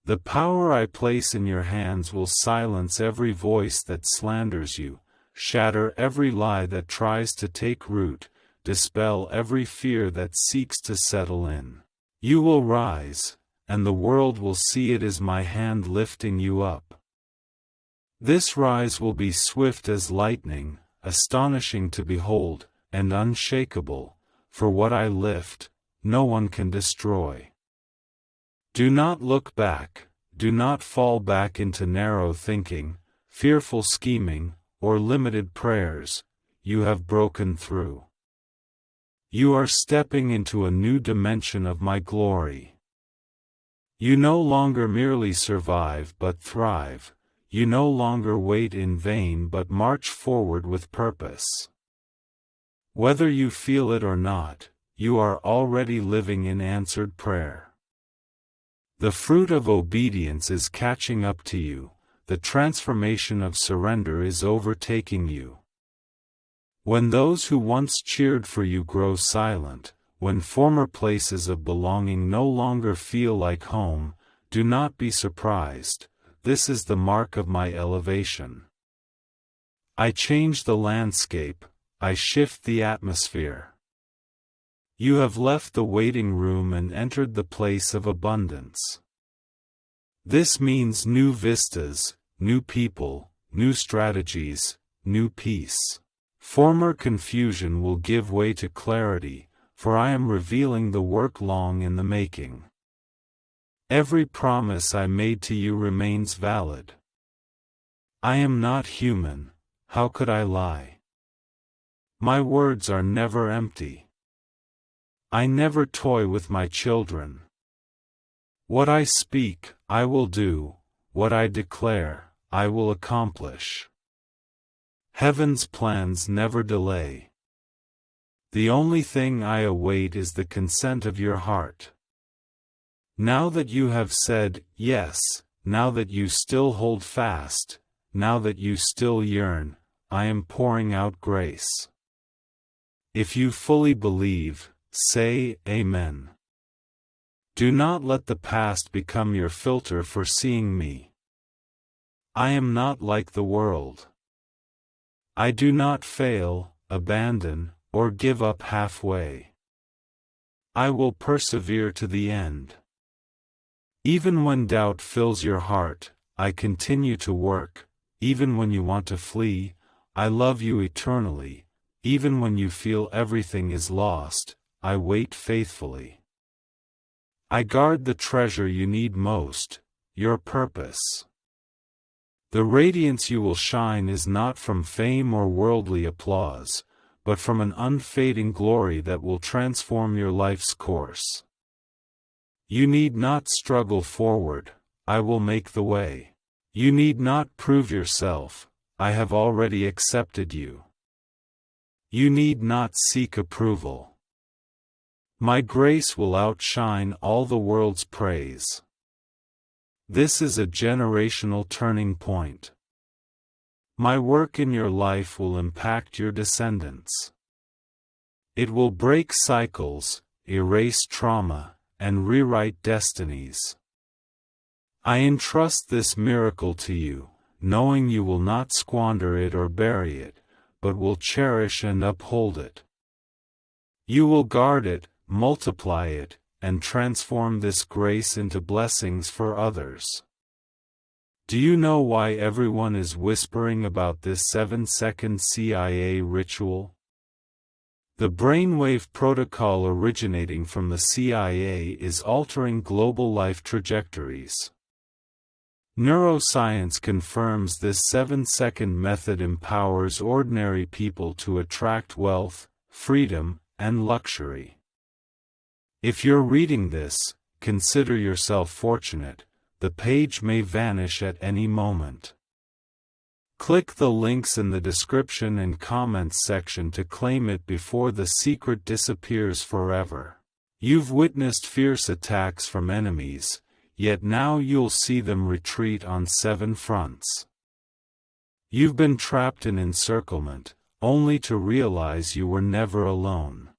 The power I place in your hands will silence every voice that slanders you, shatter every lie that tries to take root, dispel every fear that seeks to settle in. You will rise, and the world will see it as my hand lifting you up. This rise will be swift as lightning, astonishing to behold, and unshakable, for what I lift, no one can destroy. Do not look back, do not fall back into narrow thinking, fearful scheming, or limited prayers. You have broken through. You are stepping into a new dimension of my glory. You no longer merely survive but thrive, you no longer wait in vain but march forward with purpose. Whether you feel it or not, you are already living in answered prayer. The fruit of obedience is catching up to you, the transformation of surrender is overtaking you. When those who once cheered for you grow silent, when former places of belonging no longer feel like home, do not be surprised, this is the mark of my elevation. I change the landscape, I shift the atmosphere. You have left the waiting room and entered the place of abundance. This means new vistas, new people, new strategies, new peace. Former confusion will give way to clarity, for I am revealing the work long in the making. Every promise I made to you remains valid. I am not human, how could I lie? My words are never empty. I never toy with my children. What I speak, I will do, what I declare, I will accomplish. Heaven's plans never delay. The only thing I await is the consent of your heart. Now that you have said yes, now that you still hold fast, now that you still yearn, I am pouring out grace. If you fully believe, say Amen. Do not let the past become your filter for seeing me. I am not like the world. I do not fail, abandon, or give up halfway. I will persevere to the end. Even when doubt fills your heart, I continue to work. Even when you want to flee, I love you eternally. Even when you feel everything is lost, I wait faithfully. I guard the treasure you need most, your purpose. The radiance you will shine is not from fame or worldly applause, but from an unfading glory that will transform your life's course. You need not struggle forward, I will make the way. You need not prove yourself, I have already accepted you. You need not seek approval. My grace will outshine all the world's praise. This is a generational turning point. My work in your life will impact your descendants. It will break cycles, erase trauma, and rewrite destinies. I entrust this miracle to you, knowing you will not squander it or bury it, but will cherish and uphold it. You will guard it, multiply it, and transform this grace into blessings for others. Do you know why everyone is whispering about this 7-second CIA ritual? The brainwave protocol originating from the CIA is altering global life trajectories. Neuroscience confirms this 7-second method empowers ordinary people to attract wealth, freedom, and luxury. If you're reading this, consider yourself fortunate. The page may vanish at any moment. Click the links in the description and comments section to claim it before the secret disappears forever. You've witnessed fierce attacks from enemies, yet now you'll see them retreat on 7 fronts. You've been trapped in encirclement, only to realize you were never alone.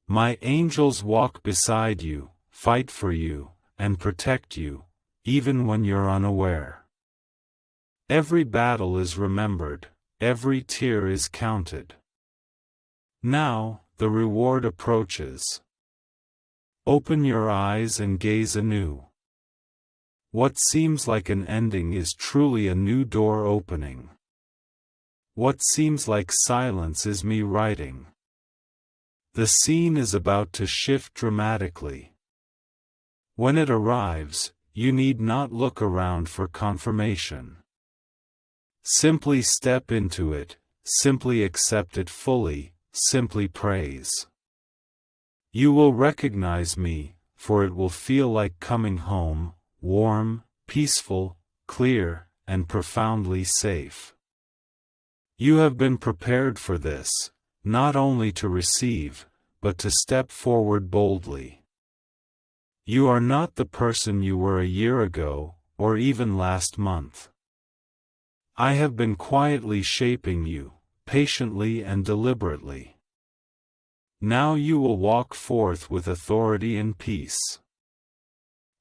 My angels walk beside you, fight for you, and protect you, even when you're unaware. Every battle is remembered, every tear is counted. Now, the reward approaches. Open your eyes and gaze anew. What seems like an ending is truly a new door opening. What seems like silence is me writing. The scene is about to shift dramatically. When it arrives, you need not look around for confirmation. Simply step into it, simply accept it fully, simply praise. You will recognize me, for it will feel like coming home, warm, peaceful, clear, and profoundly safe. You have been prepared for this, not only to receive, but to step forward boldly. You are not the person you were a year ago, or even last month. I have been quietly shaping you, patiently and deliberately. Now you will walk forth with authority and peace.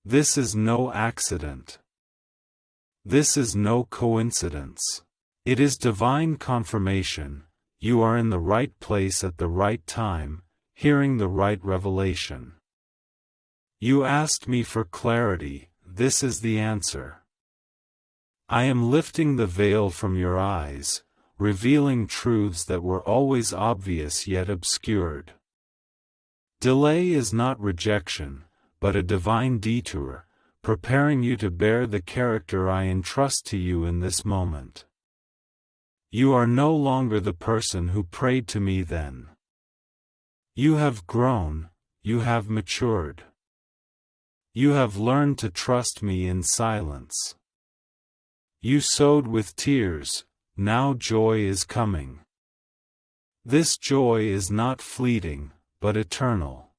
This is no accident. This is no coincidence. It is divine confirmation. You are in the right place at the right time, hearing the right revelation. You asked me for clarity, this is the answer. I am lifting the veil from your eyes, revealing truths that were always obvious yet obscured. Delay is not rejection, but a divine detour, preparing you to bear the character I entrust to you in this moment. You are no longer the person who prayed to me then. You have grown, you have matured. You have learned to trust me in silence. You sowed with tears, now joy is coming. This joy is not fleeting, but eternal.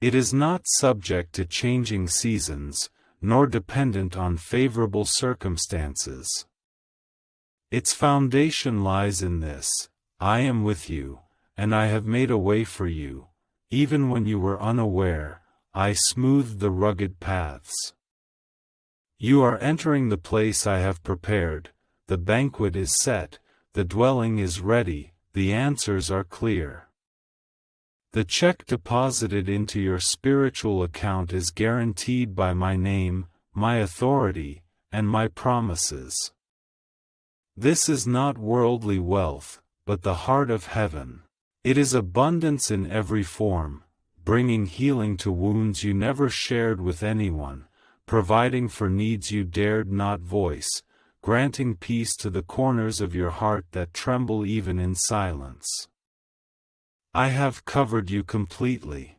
It is not subject to changing seasons, nor dependent on favorable circumstances. Its foundation lies in this: I am with you, and I have made a way for you. Even when you were unaware, I smoothed the rugged paths. You are entering the place I have prepared. The banquet is set, the dwelling is ready, the answers are clear. The check deposited into your spiritual account is guaranteed by my name, my authority, and my promises. This is not worldly wealth, but the heart of heaven. It is abundance in every form, bringing healing to wounds you never shared with anyone, providing for needs you dared not voice, granting peace to the corners of your heart that tremble even in silence. I have covered you completely.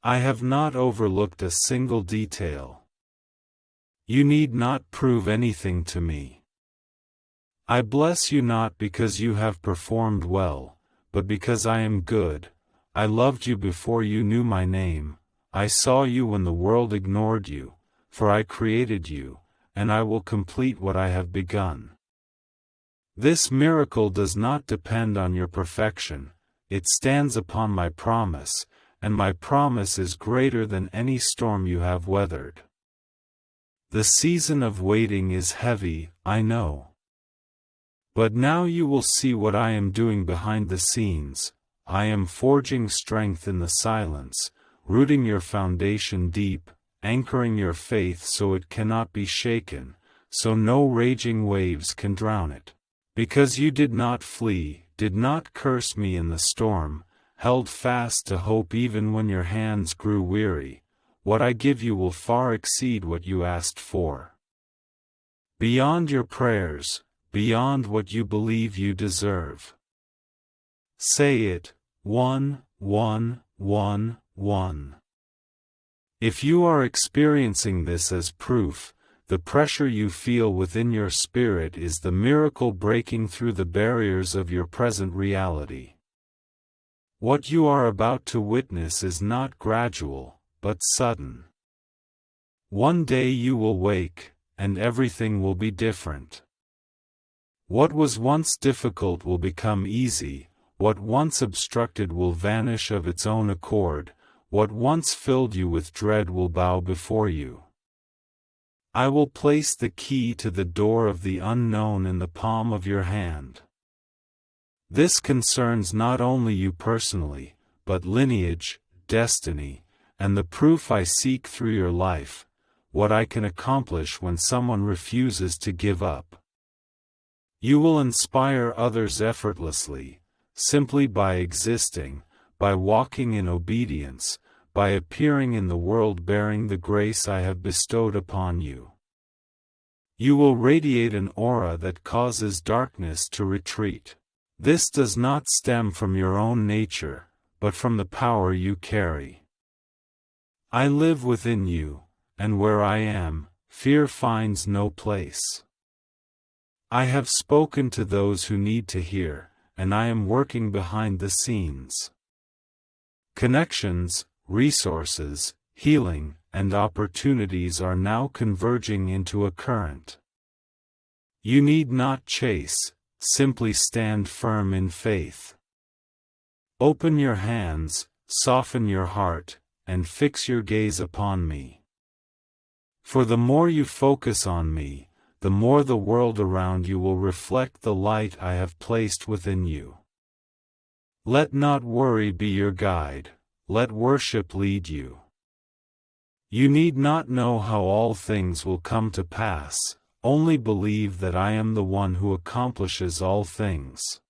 I have not overlooked a single detail. You need not prove anything to me. I bless you not because you have performed well, but because I am good. I loved you before you knew my name. I saw you when the world ignored you, for I created you, and I will complete what I have begun. This miracle does not depend on your perfection, it stands upon my promise, and my promise is greater than any storm you have weathered. The season of waiting is heavy, I know. But now you will see what I am doing behind the scenes. I am forging strength in the silence, rooting your foundation deep, anchoring your faith so it cannot be shaken, so no raging waves can drown it. Because you did not flee, did not curse me in the storm, held fast to hope even when your hands grew weary, what I give you will far exceed what you asked for. Beyond your prayers, beyond what you believe you deserve. Say it, 1, 1, 1, 1. If you are experiencing this as proof, the pressure you feel within your spirit is the miracle breaking through the barriers of your present reality. What you are about to witness is not gradual, but sudden. One day you will wake, and everything will be different. What was once difficult will become easy, what once obstructed will vanish of its own accord, what once filled you with dread will bow before you. I will place the key to the door of the unknown in the palm of your hand. This concerns not only you personally, but lineage, destiny, and the proof I seek through your life, what I can accomplish when someone refuses to give up. You will inspire others effortlessly, simply by existing, by walking in obedience, by appearing in the world bearing the grace I have bestowed upon you. You will radiate an aura that causes darkness to retreat. This does not stem from your own nature, but from the power you carry. I live within you, and where I am, fear finds no place. I have spoken to those who need to hear, and I am working behind the scenes. Connections, resources, healing, and opportunities are now converging into a current. You need not chase, simply stand firm in faith. Open your hands, soften your heart, and fix your gaze upon me. For the more you focus on me, the more the world around you will reflect the light I have placed within you. Let not worry be your guide, let worship lead you. You need not know how all things will come to pass, only believe that I am the one who accomplishes all things.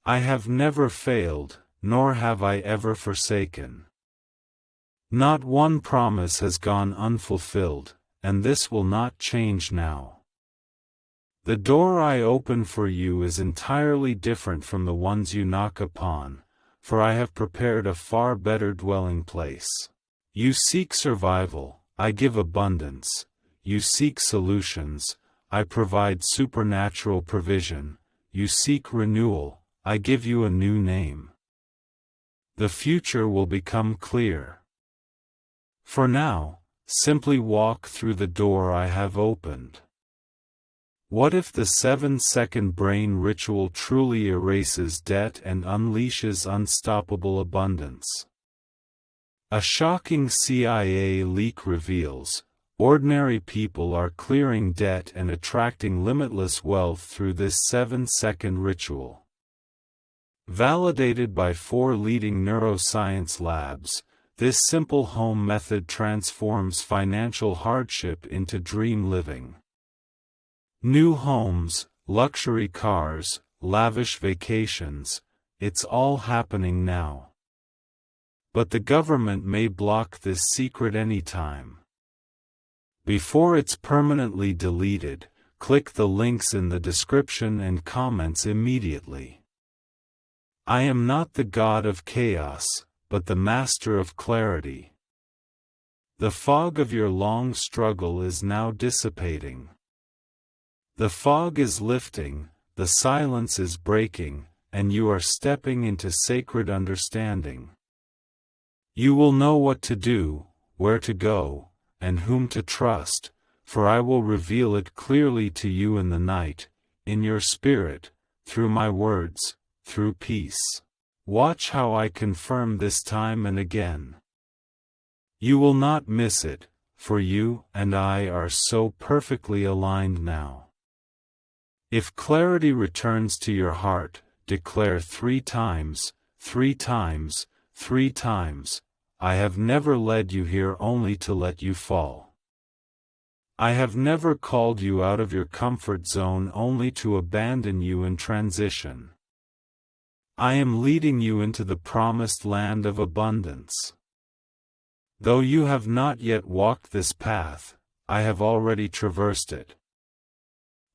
I have never failed, nor have I ever forsaken. Not one promise has gone unfulfilled, and this will not change now. The door I open for you is entirely different from the ones you knock upon, for I have prepared a far better dwelling place. You seek survival, I give abundance. You seek solutions, I provide supernatural provision. You seek renewal, I give you a new name. The future will become clear. For now, simply walk through the door I have opened. What if the 7-second brain ritual truly erases debt and unleashes unstoppable abundance? A shocking CIA leak reveals, ordinary people are clearing debt and attracting limitless wealth through this 7-second ritual. Validated by 4 leading neuroscience labs, this simple home method transforms financial hardship into dream living. New homes, luxury cars, lavish vacations, it's all happening now. But the government may block this secret anytime. Before it's permanently deleted, click the links in the description and comments immediately. I am not the god of chaos, but the master of clarity. The fog of your long struggle is now dissipating. The fog is lifting, the silence is breaking, and you are stepping into sacred understanding. You will know what to do, where to go, and whom to trust, for I will reveal it clearly to you in the night, in your spirit, through my words, through peace. Watch how I confirm this time and again. You will not miss it, for you and I are so perfectly aligned now. If clarity returns to your heart, declare 3 times, 3 times, 3 times, I have never led you here only to let you fall. I have never called you out of your comfort zone only to abandon you in transition. I am leading you into the promised land of abundance. Though you have not yet walked this path, I have already traversed it.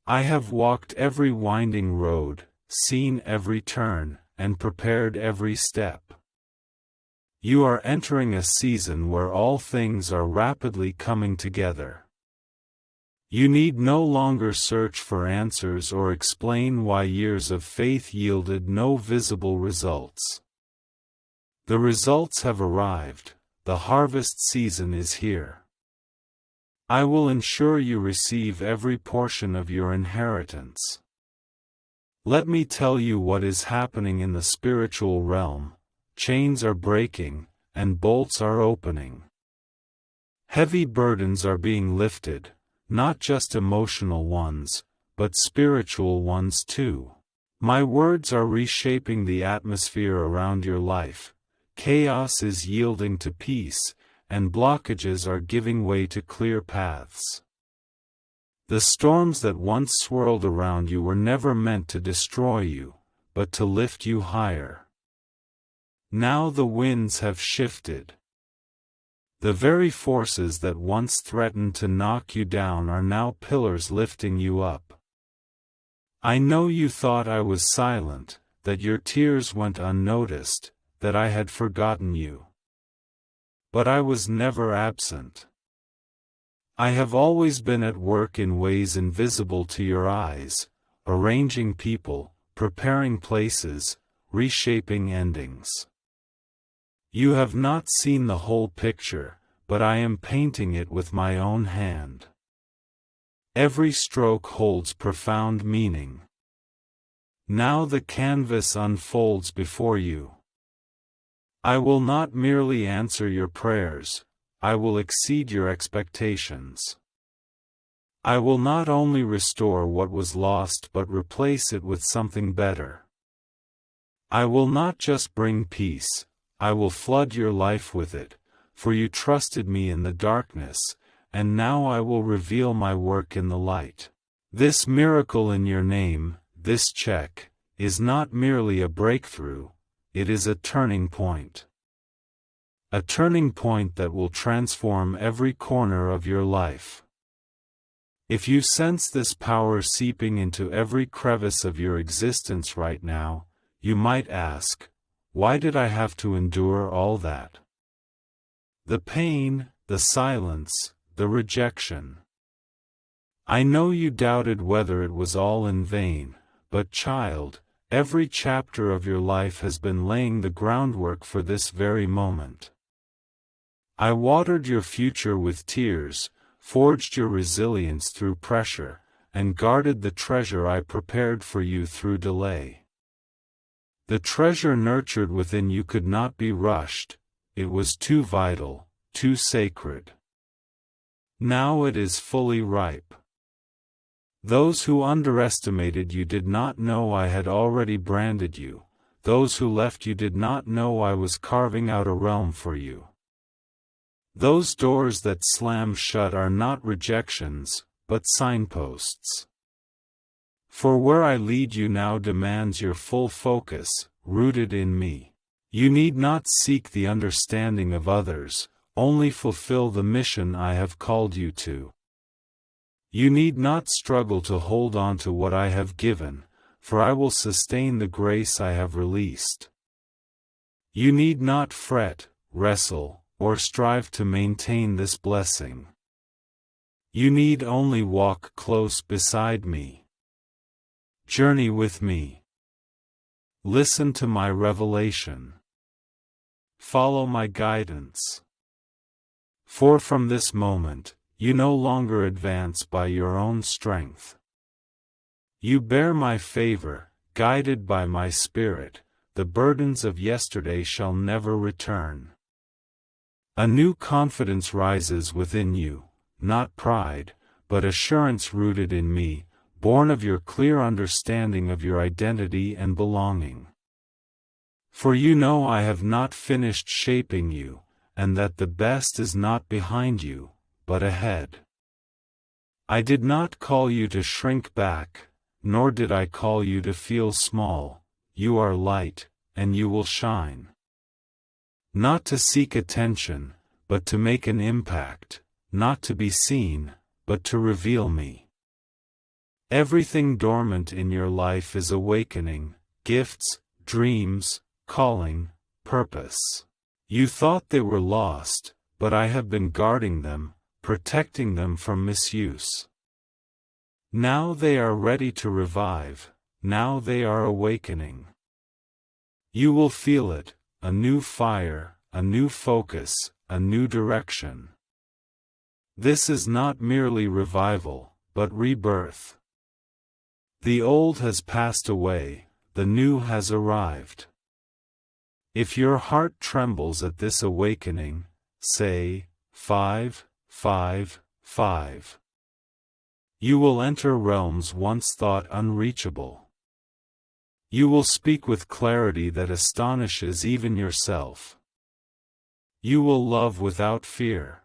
I have walked every winding road, seen every turn, and prepared every step. You are entering a season where all things are rapidly coming together. You need no longer search for answers or explain why years of faith yielded no visible results. The results have arrived. The harvest season is here. I will ensure you receive every portion of your inheritance. Let me tell you what is happening in the spiritual realm. Chains are breaking, and bolts are opening. Heavy burdens are being lifted, not just emotional ones, but spiritual ones too. My words are reshaping the atmosphere around your life. Chaos is yielding to peace, and blockages are giving way to clear paths. The storms that once swirled around you were never meant to destroy you, but to lift you higher. Now the winds have shifted. The very forces that once threatened to knock you down are now pillars lifting you up. I know you thought I was silent, that your tears went unnoticed, that I had forgotten you. But I was never absent. I have always been at work in ways invisible to your eyes, arranging people, preparing places, reshaping endings. You have not seen the whole picture, but I am painting it with my own hand. Every stroke holds profound meaning. Now the canvas unfolds before you. I will not merely answer your prayers, I will exceed your expectations. I will not only restore what was lost but replace it with something better. I will not just bring peace, I will flood your life with it, for you trusted me in the darkness, and now I will reveal my work in the light. This miracle in your name, this check, is not merely a breakthrough, it is a turning point. A turning point that will transform every corner of your life. If you sense this power seeping into every crevice of your existence right now, you might ask, why did I have to endure all that? The pain, the silence, the rejection. I know you doubted whether it was all in vain, but child, every chapter of your life has been laying the groundwork for this very moment. I watered your future with tears, forged your resilience through pressure, and guarded the treasure I prepared for you through delay. The treasure nurtured within you could not be rushed, it was too vital, too sacred. Now it is fully ripe. Those who underestimated you did not know I had already branded you, those who left you did not know I was carving out a realm for you. Those doors that slam shut are not rejections, but signposts. For where I lead you now demands your full focus, rooted in me. You need not seek the understanding of others, only fulfill the mission I have called you to. You need not struggle to hold on to what I have given, for I will sustain the grace I have released. You need not fret, wrestle, or strive to maintain this blessing. You need only walk close beside me. Journey with me. Listen to my revelation. Follow my guidance. For from this moment, you no longer advance by your own strength. You bear my favor, guided by my spirit. The burdens of yesterday shall never return. A new confidence rises within you, not pride, but assurance rooted in me, born of your clear understanding of your identity and belonging. For you know I have not finished shaping you, and that the best is not behind you, but ahead. I did not call you to shrink back, nor did I call you to feel small. You are light, and you will shine. Not to seek attention, but to make an impact, not to be seen, but to reveal me. Everything dormant in your life is awakening, gifts, dreams, calling, purpose. You thought they were lost, but I have been guarding them, protecting them from misuse. Now they are ready to revive, now they are awakening. You will feel it, a new fire, a new focus, a new direction. This is not merely revival, but rebirth. The old has passed away, the new has arrived. If your heart trembles at this awakening, say, 5, 5, 5. You will enter realms once thought unreachable. You will speak with clarity that astonishes even yourself. You will love without fear.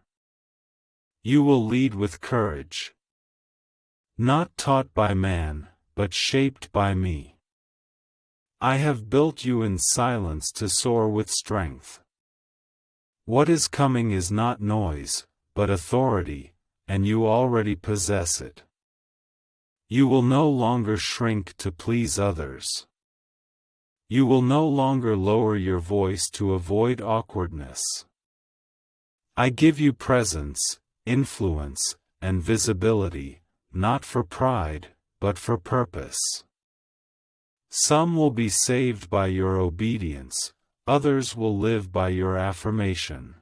You will lead with courage. Not taught by man, but shaped by me. I have built you in silence to soar with strength. What is coming is not noise, but authority, and you already possess it. You will no longer shrink to please others. You will no longer lower your voice to avoid awkwardness. I give you presence, influence, and visibility, not for pride, but for purpose. Some will be saved by your obedience, others will live by your affirmation.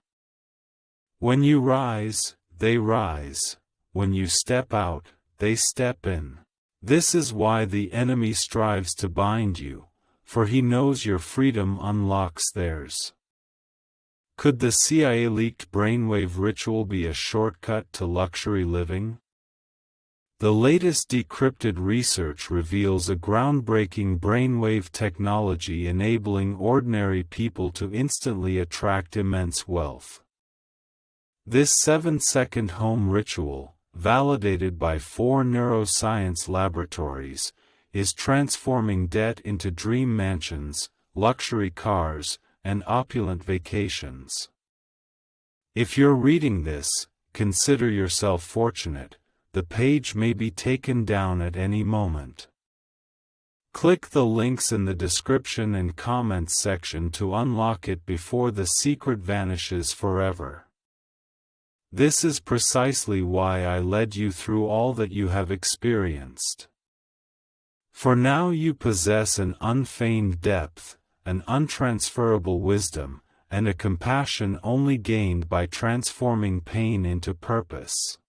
When you rise, they rise. When you step out, they step in. This is why the enemy strives to bind you, for he knows your freedom unlocks theirs. Could the CIA-leaked brainwave ritual be a shortcut to luxury living? The latest decrypted research reveals a groundbreaking brainwave technology enabling ordinary people to instantly attract immense wealth. This 7-second home ritual, validated by 4 neuroscience laboratories, is transforming debt into dream mansions, luxury cars, and opulent vacations. If you're reading this, consider yourself fortunate. The page may be taken down at any moment. Click the links in the description and comments section to unlock it before the secret vanishes forever. This is precisely why I led you through all that you have experienced. For now you possess an unfeigned depth, an untransferable wisdom, and a compassion only gained by transforming pain into purpose.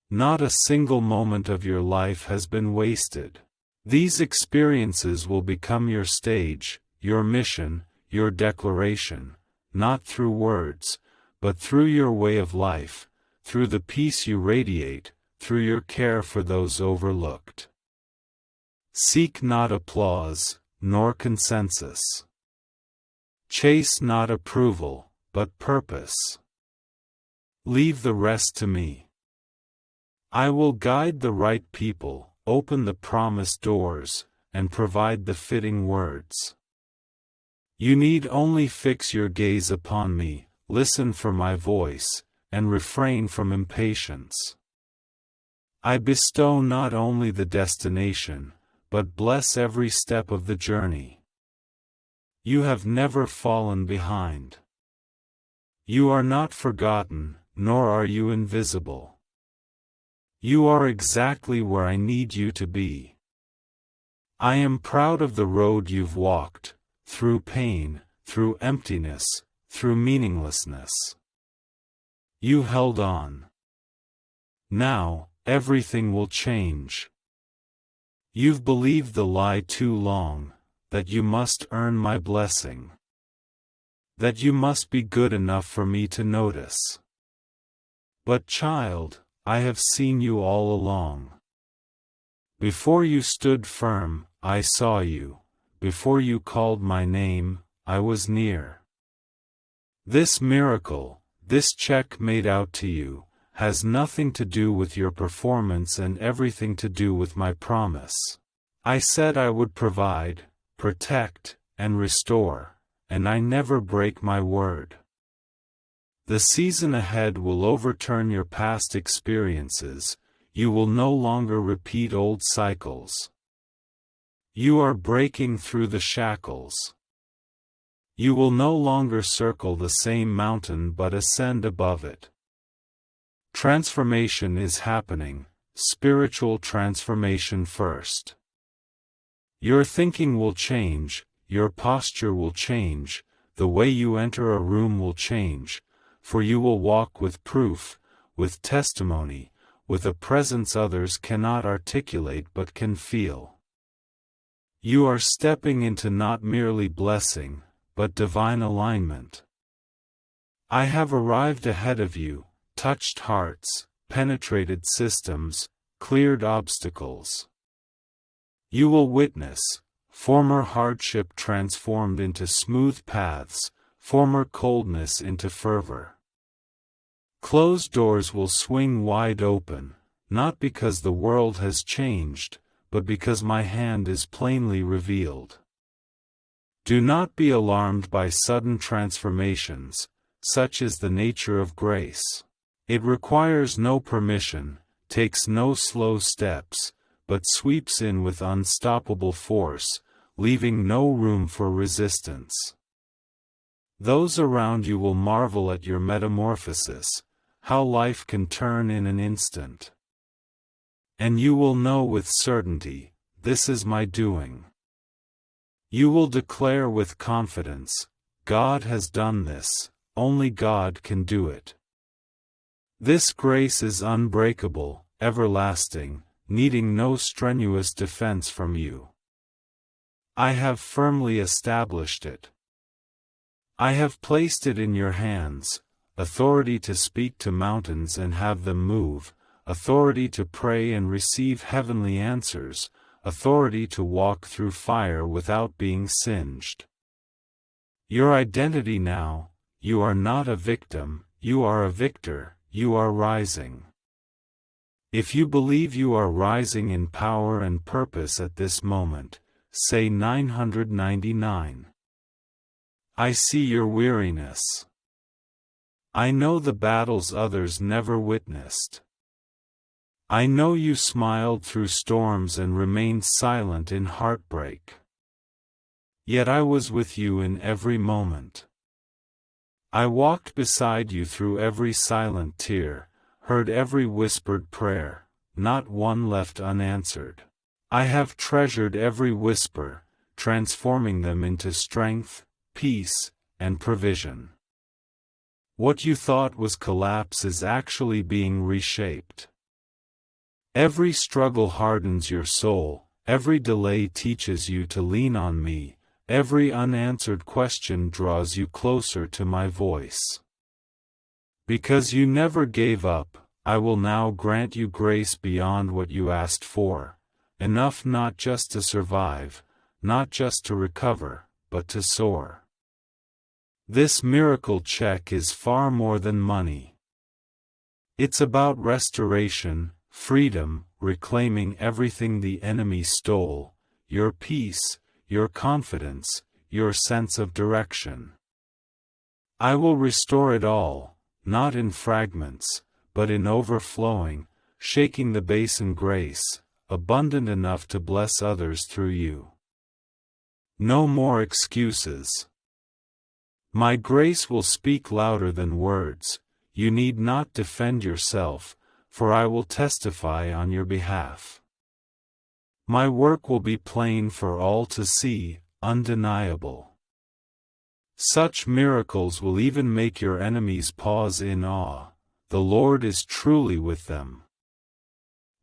Not a single moment of your life has been wasted. These experiences will become your stage, your mission, your declaration, not through words, but through your way of life, through the peace you radiate, through your care for those overlooked. Seek not applause, nor consensus. Chase not approval, but purpose. Leave the rest to me. I will guide the right people, open the promised doors, and provide the fitting words. You need only fix your gaze upon me, listen for my voice, and refrain from impatience. I bestow not only the destination, but bless every step of the journey. You have never fallen behind. You are not forgotten, nor are you invisible. You are exactly where I need you to be. I am proud of the road you've walked, through pain, through emptiness, through meaninglessness. You held on. Now, everything will change. You've believed the lie too long, that you must earn my blessing. That you must be good enough for me to notice. But child, I have seen you all along. Before you stood firm, I saw you. Before you called my name, I was near. This miracle, this check made out to you, has nothing to do with your performance and everything to do with my promise. I said I would provide, protect, and restore, and I never break my word. The season ahead will overturn your past experiences. You will no longer repeat old cycles. You are breaking through the shackles. You will no longer circle the same mountain but ascend above it. Transformation is happening, spiritual transformation first. Your thinking will change, your posture will change, the way you enter a room will change, for you will walk with proof, with testimony, with a presence others cannot articulate but can feel. You are stepping into not merely blessing, but divine alignment. I have arrived ahead of you, touched hearts, penetrated systems, cleared obstacles. You will witness, former hardship transformed into smooth paths, former coldness into fervor. Closed doors will swing wide open, not because the world has changed, but because my hand is plainly revealed. Do not be alarmed by sudden transformations, such is the nature of grace. It requires no permission, takes no slow steps, but sweeps in with unstoppable force, leaving no room for resistance. Those around you will marvel at your metamorphosis, how life can turn in an instant. And you will know with certainty, this is my doing. You will declare with confidence, God has done this, only God can do it. This grace is unbreakable, everlasting, needing no strenuous defense from you. I have firmly established it. I have placed it in your hands, authority to speak to mountains and have them move, authority to pray and receive heavenly answers, authority to walk through fire without being singed. Your identity now, you are not a victim, you are a victor, you are rising. If you believe you are rising in power and purpose at this moment, say 999. I see your weariness. I know the battles others never witnessed. I know you smiled through storms and remained silent in heartbreak. Yet I was with you in every moment. I walked beside you through every silent tear, heard every whispered prayer, not one left unanswered. I have treasured every whisper, transforming them into strength, peace, and provision. What you thought was collapse is actually being reshaped. Every struggle hardens your soul, every delay teaches you to lean on me, every unanswered question draws you closer to my voice. Because you never gave up, I will now grant you grace beyond what you asked for, enough not just to survive, not just to recover, but to soar. This miracle check is far more than money. It's about restoration, freedom, reclaiming everything the enemy stole, your peace, your confidence, your sense of direction. I will restore it all, not in fragments, but in overflowing, shaking the base in grace, abundant enough to bless others through you. No more excuses. My grace will speak louder than words. You need not defend yourself, for I will testify on your behalf. My work will be plain for all to see, undeniable. Such miracles will even make your enemies pause in awe. The Lord is truly with them.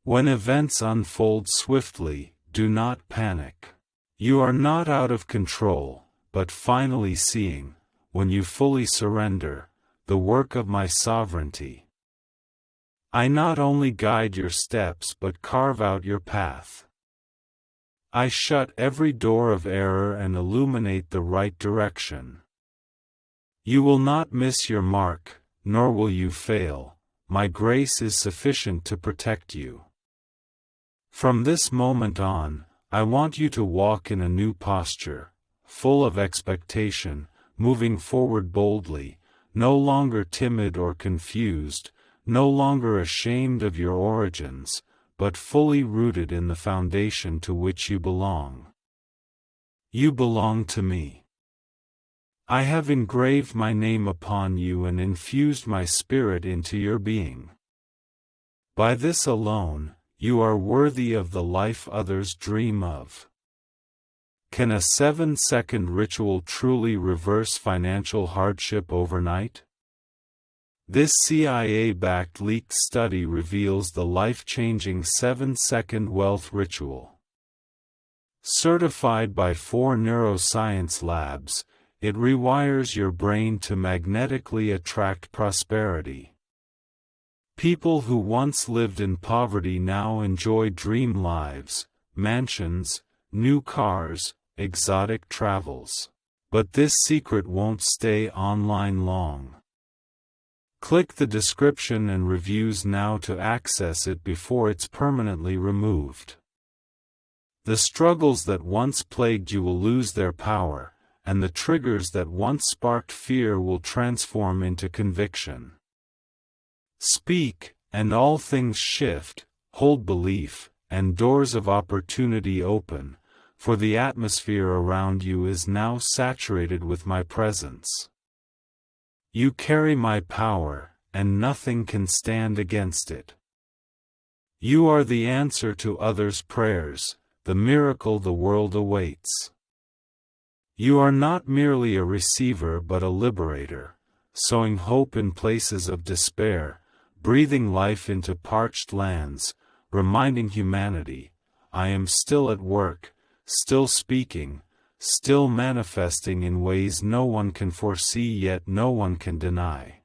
When events unfold swiftly, do not panic. You are not out of control, but finally seeing, when you fully surrender, the work of my sovereignty. I not only guide your steps but carve out your path. I shut every door of error and illuminate the right direction. You will not miss your mark, nor will you fail. My grace is sufficient to protect you. From this moment on, I want you to walk in a new posture, full of expectation, moving forward boldly, no longer timid or confused, no longer ashamed of your origins, but fully rooted in the foundation to which you belong. You belong to me. I have engraved my name upon you and infused my spirit into your being. By this alone, you are worthy of the life others dream of. Can a 7-second ritual truly reverse financial hardship overnight? This CIA-backed leaked study reveals the life-changing 7-second wealth ritual. Certified by 4 neuroscience labs, it rewires your brain to magnetically attract prosperity. People who once lived in poverty now enjoy dream lives, mansions, new cars, exotic travels. But this secret won't stay online long. Click the description and reviews now to access it before it's permanently removed. The struggles that once plagued you will lose their power, and the triggers that once sparked fear will transform into conviction. Speak, and all things shift, hold belief, and doors of opportunity open, for the atmosphere around you is now saturated with my presence. You carry my power, and nothing can stand against it. You are the answer to others' prayers, the miracle the world awaits. You are not merely a receiver but a liberator, sowing hope in places of despair, breathing life into parched lands, reminding humanity, I am still at work, still speaking, still manifesting in ways no one can foresee yet no one can deny.